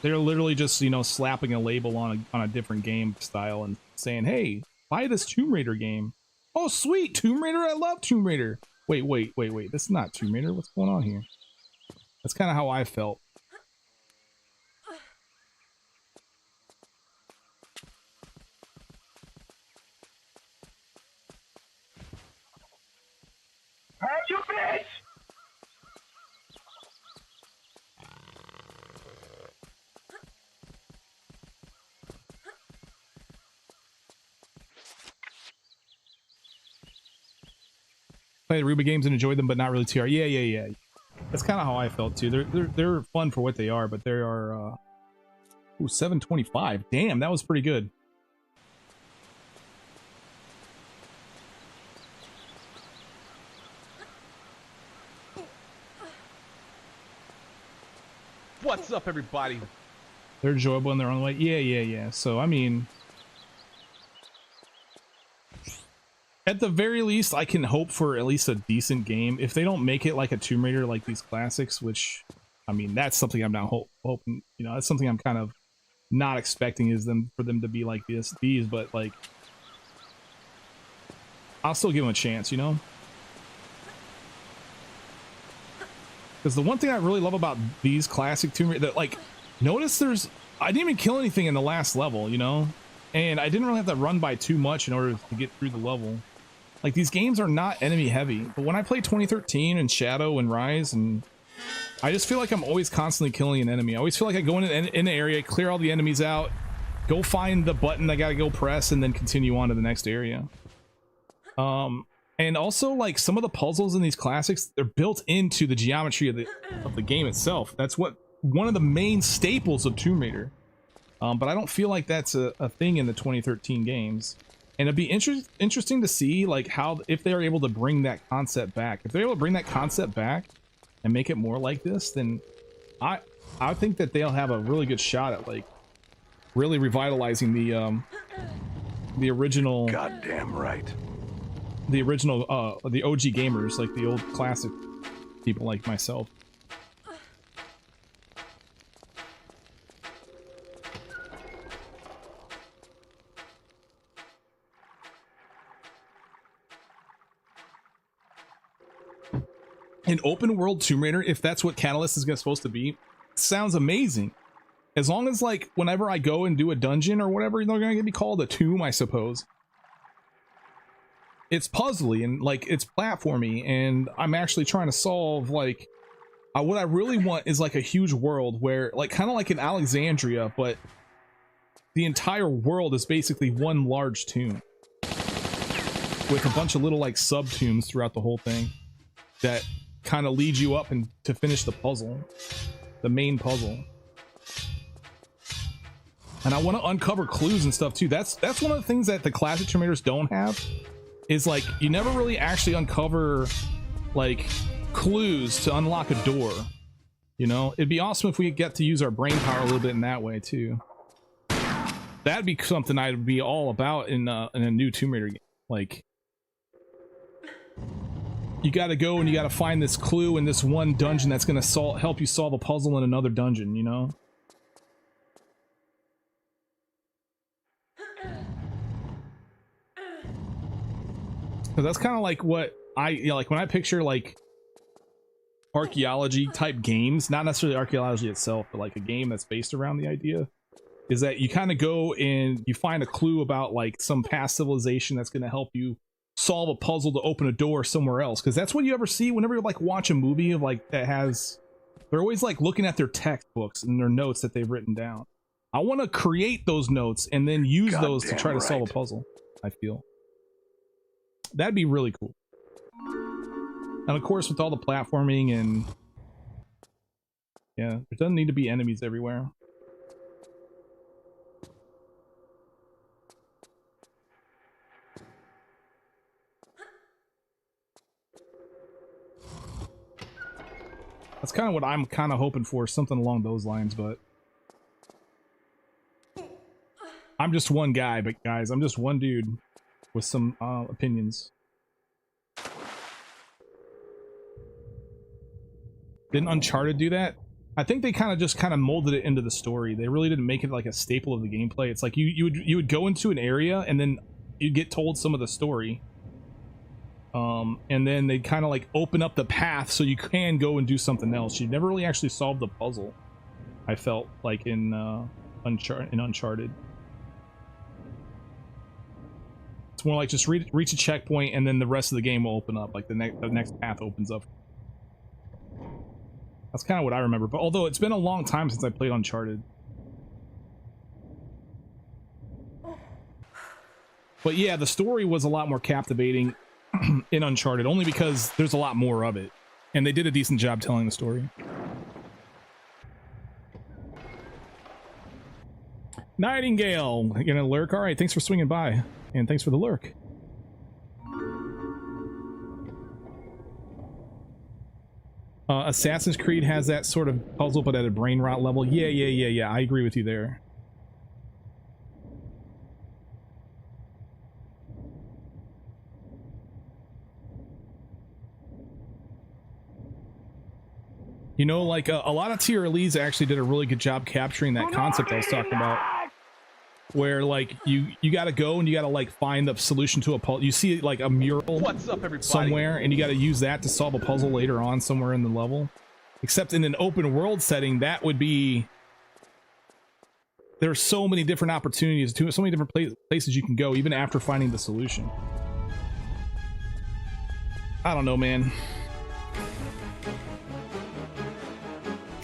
they're literally just, you know, slapping a label on a different game style and saying, hey, Buy this Tomb Raider game. Oh, sweet. Tomb Raider. I love Tomb Raider. Wait. This is not Tomb Raider. What's going on here? That's kind of how I felt. Hey, you bitch! Played Ruby games and enjoyed them, but not really TR. Yeah. That's kind of how I felt too. They're fun for what they are, but they are. Ooh, 725. Damn, that was pretty good. What's up, everybody? They're enjoyable in their own way. Yeah. So I mean, at the very least, I can hope for at least a decent game. If they don't make it like a Tomb Raider like these classics, which, I mean, that's something I'm not hoping, you know, that's something I'm kind of not expecting is for them to be like these, but like, I'll still give them a chance, you know? Because the one thing I really love about these classic Tomb Raider, that like, notice I didn't even kill anything in the last level, you know? And I didn't really have to run by too much in order to get through the level. Like, these games are not enemy heavy, but when I play 2013 and Shadow and Rise, and I just feel like I'm always constantly killing an enemy. I always feel like I go in an area, clear all the enemies out, go find the button I gotta go press, and then continue on to the next area. And also, like, some of the puzzles in these classics, they're built into the geometry of the game itself. That's one of the main staples of Tomb Raider. But I don't feel like that's a thing in the 2013 games. And it'd be interesting to see, like, if they're able to bring that concept back. If they're able to bring that concept back and make it more like this, then I think that they'll have a really good shot at, like, really revitalizing the original. Goddamn right. The original, the OG gamers, like the old classic people like myself. An open world Tomb Raider, if that's what Catalyst is supposed to be, sounds amazing. As long as, like, whenever I go and do a dungeon or whatever, they're gonna be called a tomb, I suppose. It's puzzly and, like, it's platformy, and I'm actually trying to solve, like, what I really want is, like, a huge world where, like, kind of like in Alexandria, but the entire world is basically one large tomb with a bunch of little, like, sub-tombs throughout the whole thing that kind of lead you up and to finish the puzzle, the main puzzle. And I want to uncover clues and stuff too. That's one of the things that the classic Tomb Raiders don't have, is like, you never really actually uncover, like, clues to unlock a door. You know, it'd be awesome if we get to use our brain power a little bit in that way too. That'd be something I'd be all about in a new Tomb Raider game. Like, you got to go and you got to find this clue in this one dungeon that's going to help you solve a puzzle in another dungeon, you know? So that's kind of like what like when I picture, like, archaeology type games, not necessarily archaeology itself, but like a game that's based around the idea, is that you kind of go and you find a clue about, like, some past civilization that's going to help you solve a puzzle to open a door somewhere else. Because that's what you ever see whenever you, like, watch a movie of, like, that has, they're always, like, looking at their textbooks and their notes that they've written down. I want to create those notes and then use those to try to solve a puzzle. I feel that'd be really cool. And of course, with all the platforming, and yeah, there doesn't need to be enemies everywhere. That's kind of what I'm kind of hoping for, something along those lines, but I'm just one guy, but guys, I'm just one dude with some opinions. Didn't Uncharted do that? I think they kind of molded it into the story. They really didn't make it like a staple of the gameplay. It's like you would go into an area, and then you get told some of the story. And then they kind of like open up the path so you can go and do something else. You never really actually solved the puzzle, I felt like in Uncharted. It's more like just reach a checkpoint and then the rest of the game will open up, like the next path opens up. That's kind of what I remember, but although it's been a long time since I played Uncharted. But yeah, the story was a lot more captivating in Uncharted, only because there's a lot more of it, and they did a decent job telling the story. Nightingale, you gonna lurk? All right, thanks for swinging by, and thanks for the lurk. Assassin's Creed has that sort of puzzle, but at a brain rot level. Yeah. I agree with you there. You know, like a lot of TRLs actually did a really good job capturing that concept I was talking about, where like you got to go and you got to like find the solution to a puzzle. You see like a mural somewhere, and you got to use that to solve a puzzle later on somewhere in the level. Except in an open world setting, that would be, there's so many different opportunities, so many different places you can go even after finding the solution. I don't know, man.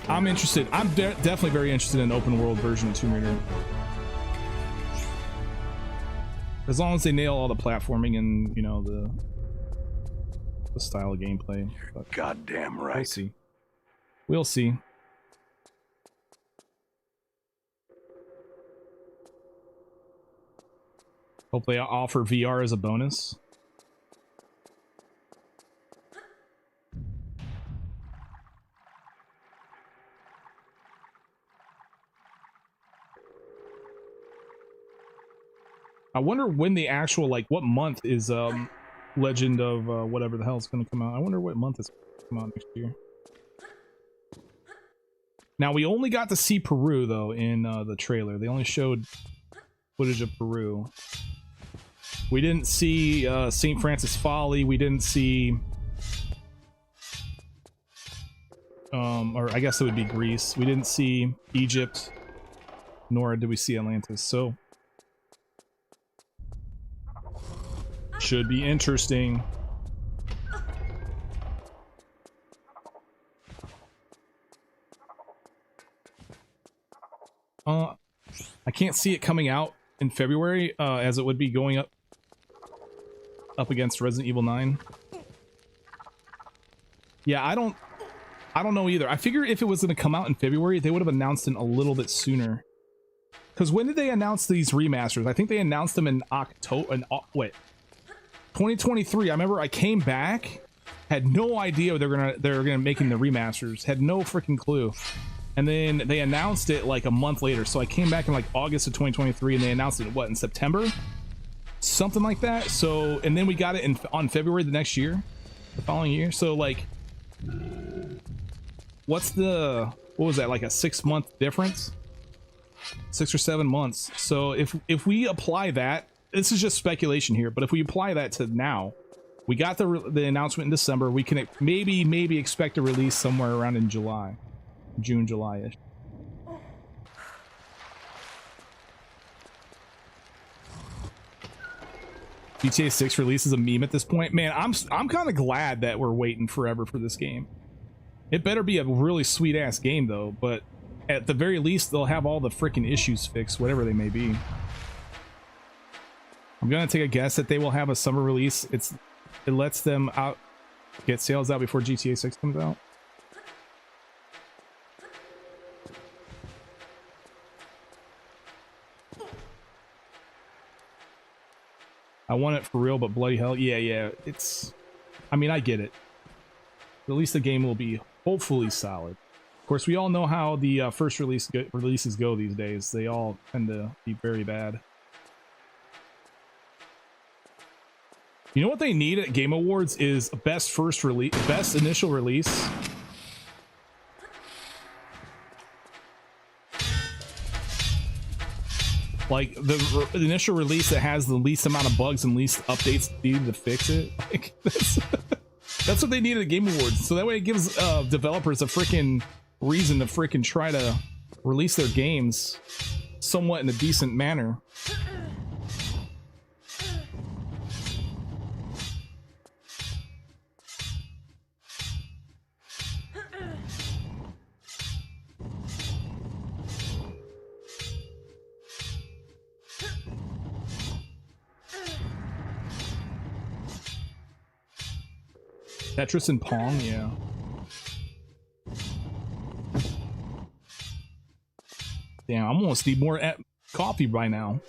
I'm interested. I'm definitely very interested in an open world version of Tomb Raider. As long as they nail all the platforming and, you know, the style of gameplay. But goddamn right. We'll see. We'll see. Hopefully I'll offer VR as a bonus. I wonder when the actual, like, what month is Legend of whatever the hell is going to come out. I wonder what month it's going to come out next year. Now, we only got to see Peru, though, in the trailer. They only showed footage of Peru. We didn't see St. Francis Folly. We didn't see... or I guess it would be Greece. We didn't see Egypt, nor did we see Atlantis, so... should be interesting. I can't see it coming out in February, as it would be going up against Resident Evil 9. Yeah, I don't know either. I figure if it was going to come out in February, they would have announced it a little bit sooner. Because when did they announce these remasters? I think they announced them in October. Wait. 2023. I remember I came back, had no idea they were gonna making the remasters, had no freaking clue, and then they announced it like a month later. So I came back in like August of 2023, and they announced it what, in September, something like that. So and then we got it on February the next year, the following year. So like, what was that, like a 6-month difference, 6 or 7 months? So if we apply that. This is just speculation here, but if we apply that to now, we got the announcement in December. We can maybe expect a release somewhere around in July, June, July-ish. GTA 6 release is a meme at this point. Man, I'm kind of glad that we're waiting forever for this game. It better be a really sweet ass game though, but at the very least they'll have all the freaking issues fixed, whatever they may be. I'm gonna take a guess that they will have a summer release. It lets them get sales out before GTA 6 comes out. I want it for real, but bloody hell, yeah. I mean, I get it. At least the game will be hopefully solid. Of course, we all know how the first releases go these days. They all tend to be very bad. You know what they need at Game Awards is best initial release. Like the initial release that has the least amount of bugs and least updates needed to fix it. Like, that's what they need at the Game Awards. So that way it gives developers a freaking reason to freaking try to release their games somewhat in a decent manner. Tetris and Pong, yeah. Damn, I'm almost need more coffee by now.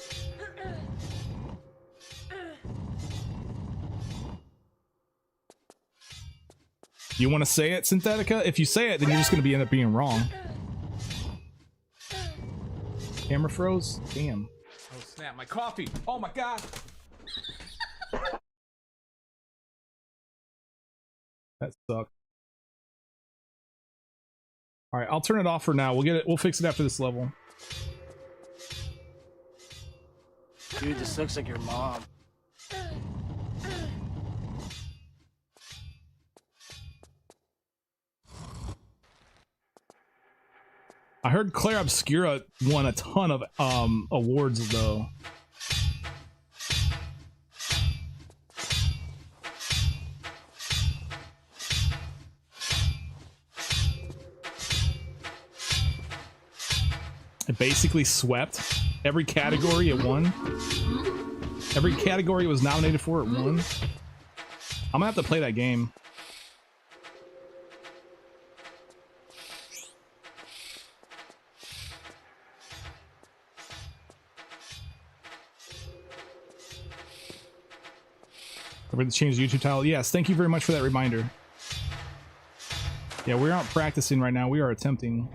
You want to say it, Synthetica? If you say it, then you're just going to end up being wrong. Camera froze? Damn. Oh snap, my coffee! Oh my god! That sucked. All right, I'll turn it off for now. We'll get it. We'll fix it after this level. Dude, this looks like your mom. I heard Claire Obscura won a ton of awards though. It basically swept every category it won. Every category it was nominated for, it won. I'm gonna have to play that game. We're going to change the YouTube title. Yes, thank you very much for that reminder. Yeah, we're not practicing right now. We are attempting.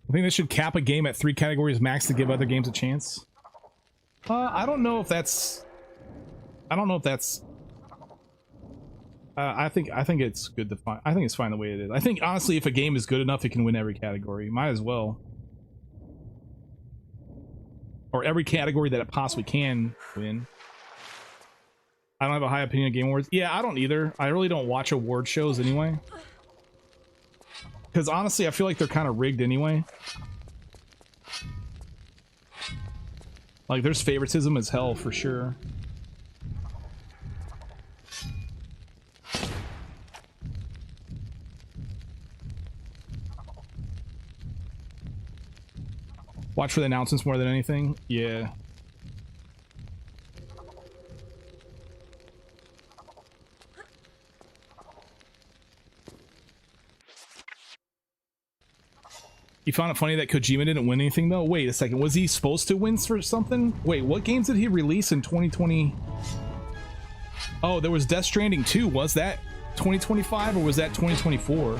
I think they should cap a game at 3 categories max to give other games a chance. I don't know if that's. I don't know if that's. I think it's good to find. I think it's fine the way it is. I think honestly, if a game is good enough, it can win every category. Might as well. Or every category that it possibly can win. I don't have a high opinion of Game Awards. Yeah, I don't either. I really don't watch award shows anyway. Because honestly, I feel like they're kind of rigged anyway. Like, there's favoritism as hell for sure. Watch for the announcements more than anything. Yeah. You found it funny that Kojima didn't win anything though? Wait a second, was he supposed to win for something? Wait, what games did he release in 2020? Oh, there was Death Stranding 2. Was that 2025 or was that 2024?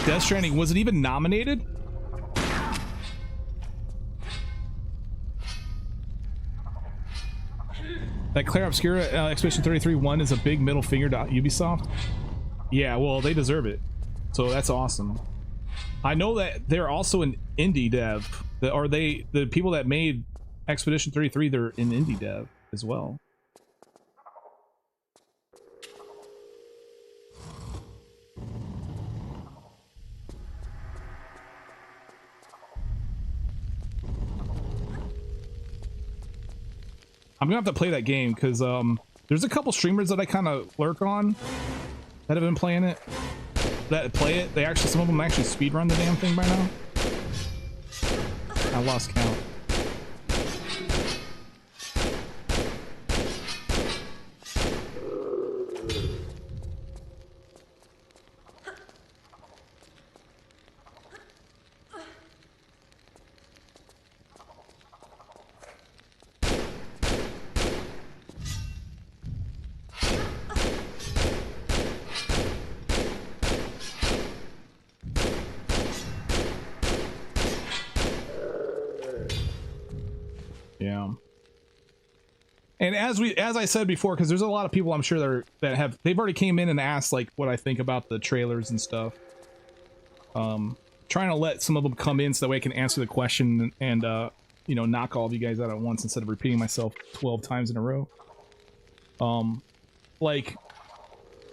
Death Stranding, was it even nominated? That Claire Obscura Expedition 33 1 is a big middle finger to Ubisoft. Yeah, well, they deserve it. So that's awesome. I know that they're also an indie dev. The people that made Expedition 33, they're in indie dev as well. I'm gonna have to play that game because there's a couple streamers that I kind of lurk on that have been playing it. That play it. They actually, some of them actually speedrun the damn thing by now. I lost count. Yeah. And as I said before, because there's a lot of people I'm sure they've already came in and asked like what I think about the trailers and stuff. Trying to let some of them come in so that way I can answer the question and you know, knock all of you guys out at once instead of repeating myself 12 times in a row. Like,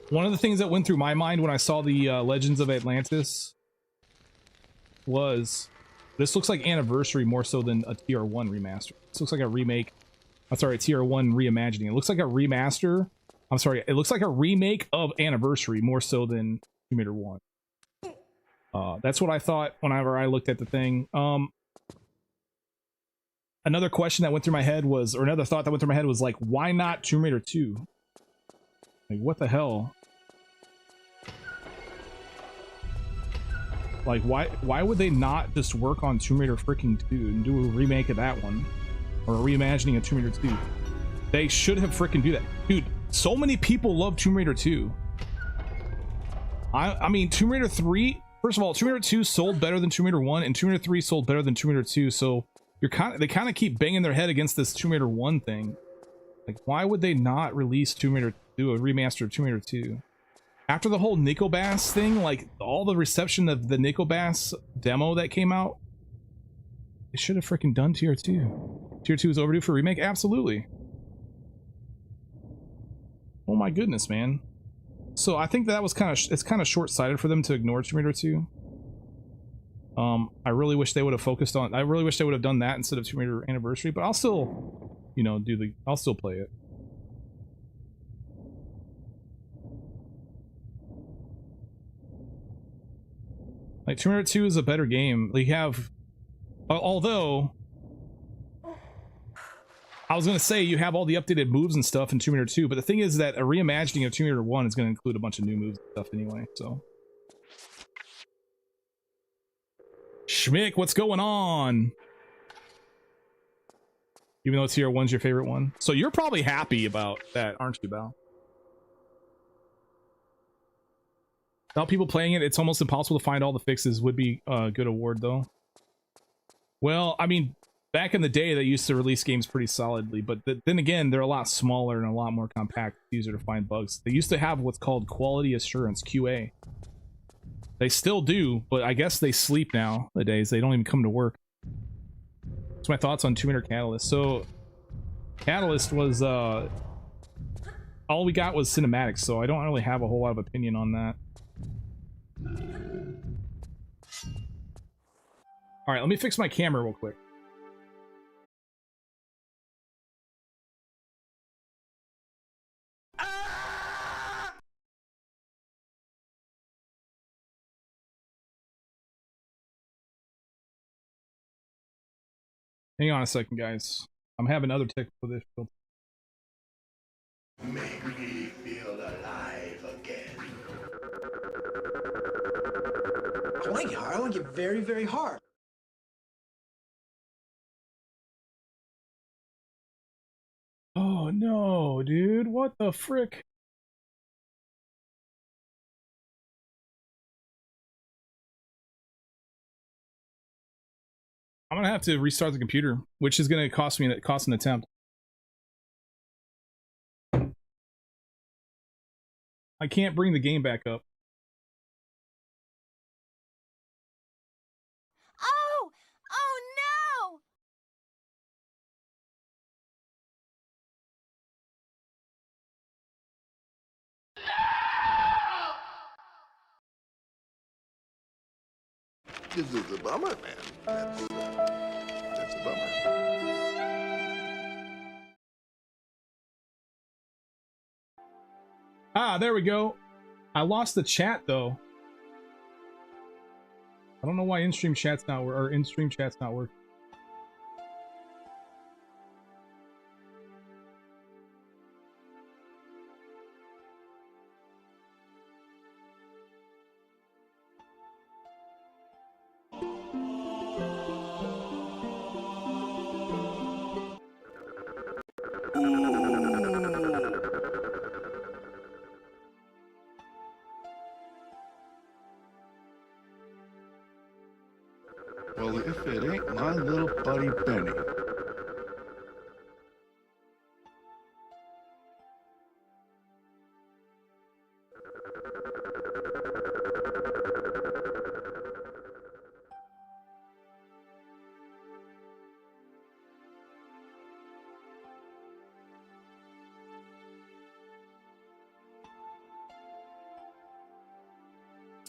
one of the things that went through my mind when I saw the Legends of Atlantis was, this looks like Anniversary more so than a TR1 remaster. This looks like a remake. I'm sorry, a TR1 reimagining. It looks like a remaster. I'm sorry, it looks like a remake of Anniversary more so than Tomb Raider 1. That's what I thought whenever I looked at the thing. Another question that went through my head was, or another thought that went through my head was like, why not Tomb Raider 2? Like, what the hell? Like, why would they not just work on Tomb Raider freaking 2 and do a remake of that one? Or a reimagining of Tomb Raider 2? They should have freaking do that. Dude, so many people love Tomb Raider 2. I mean, Tomb Raider 3, first of all, Tomb Raider 2 sold better than Tomb Raider 1, and Tomb Raider 3 sold better than Tomb Raider 2, so they kind of keep banging their head against this Tomb Raider 1 thing. Like, why would they not release Tomb Raider 2, a remaster of Tomb Raider 2? After the whole Nico Bass thing, like, all the reception of the Nico Bass demo that came out, they should have freaking done Tier 2. Tier 2 is overdue for remake? Absolutely. Oh my goodness, man. So I think that was it's kind of short-sighted for them to ignore Tomb Raider 2. I really wish they would have focused on, I really wish they would have done that instead of Tomb Raider Anniversary, but I'll still, you know, I'll still play it. Like, Tomb Raider 2 is a better game. They have, although, I was gonna say you have all the updated moves and stuff in Tomb Raider 2, but the thing is that a reimagining of Tomb Raider 1 is gonna include a bunch of new moves and stuff anyway, so. Schmick, what's going on? Even though Tier 1's your favorite one. So you're probably happy about that, aren't you, Bal? Without people playing it, it's almost impossible to find all the fixes. Would be a good award, though. Well, I mean, back in the day, they used to release games pretty solidly, but then again, they're a lot smaller and a lot more compact. It's easier to find bugs. They used to have what's called quality assurance, QA. They still do, but I guess they sleep now nowadays. They don't even come to work. That's my thoughts on Tomb Raider Catalyst. So, Catalyst was, all we got was cinematics, so I don't really have a whole lot of opinion on that. Alright, let me fix my camera real quick. Hang on a second, guys. I'm having other technical difficulties. Make me feel alive again. I like it hard. I like it very, very hard. Oh no, dude. What the frick? I'm gonna have to restart the computer, which is gonna cost an attempt. I can't bring the game back up. Oh! Oh no! This is a bummer, man. That's a bummer. Ah, there we go. I lost the chat though. I don't know why in-stream chat's not working. Well, if it ain't my little buddy Benny.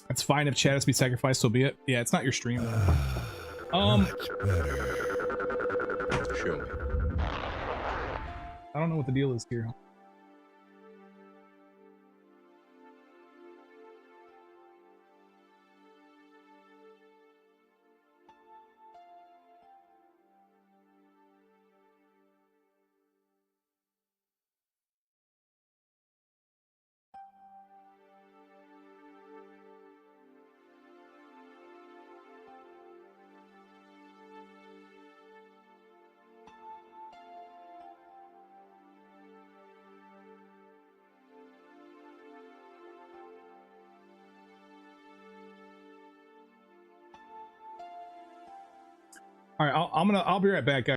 That's fine if chat has to be sacrificed, so be it. Yeah, it's not your stream. Show me. I don't know what the deal is here. All right, I'll be right back, guys.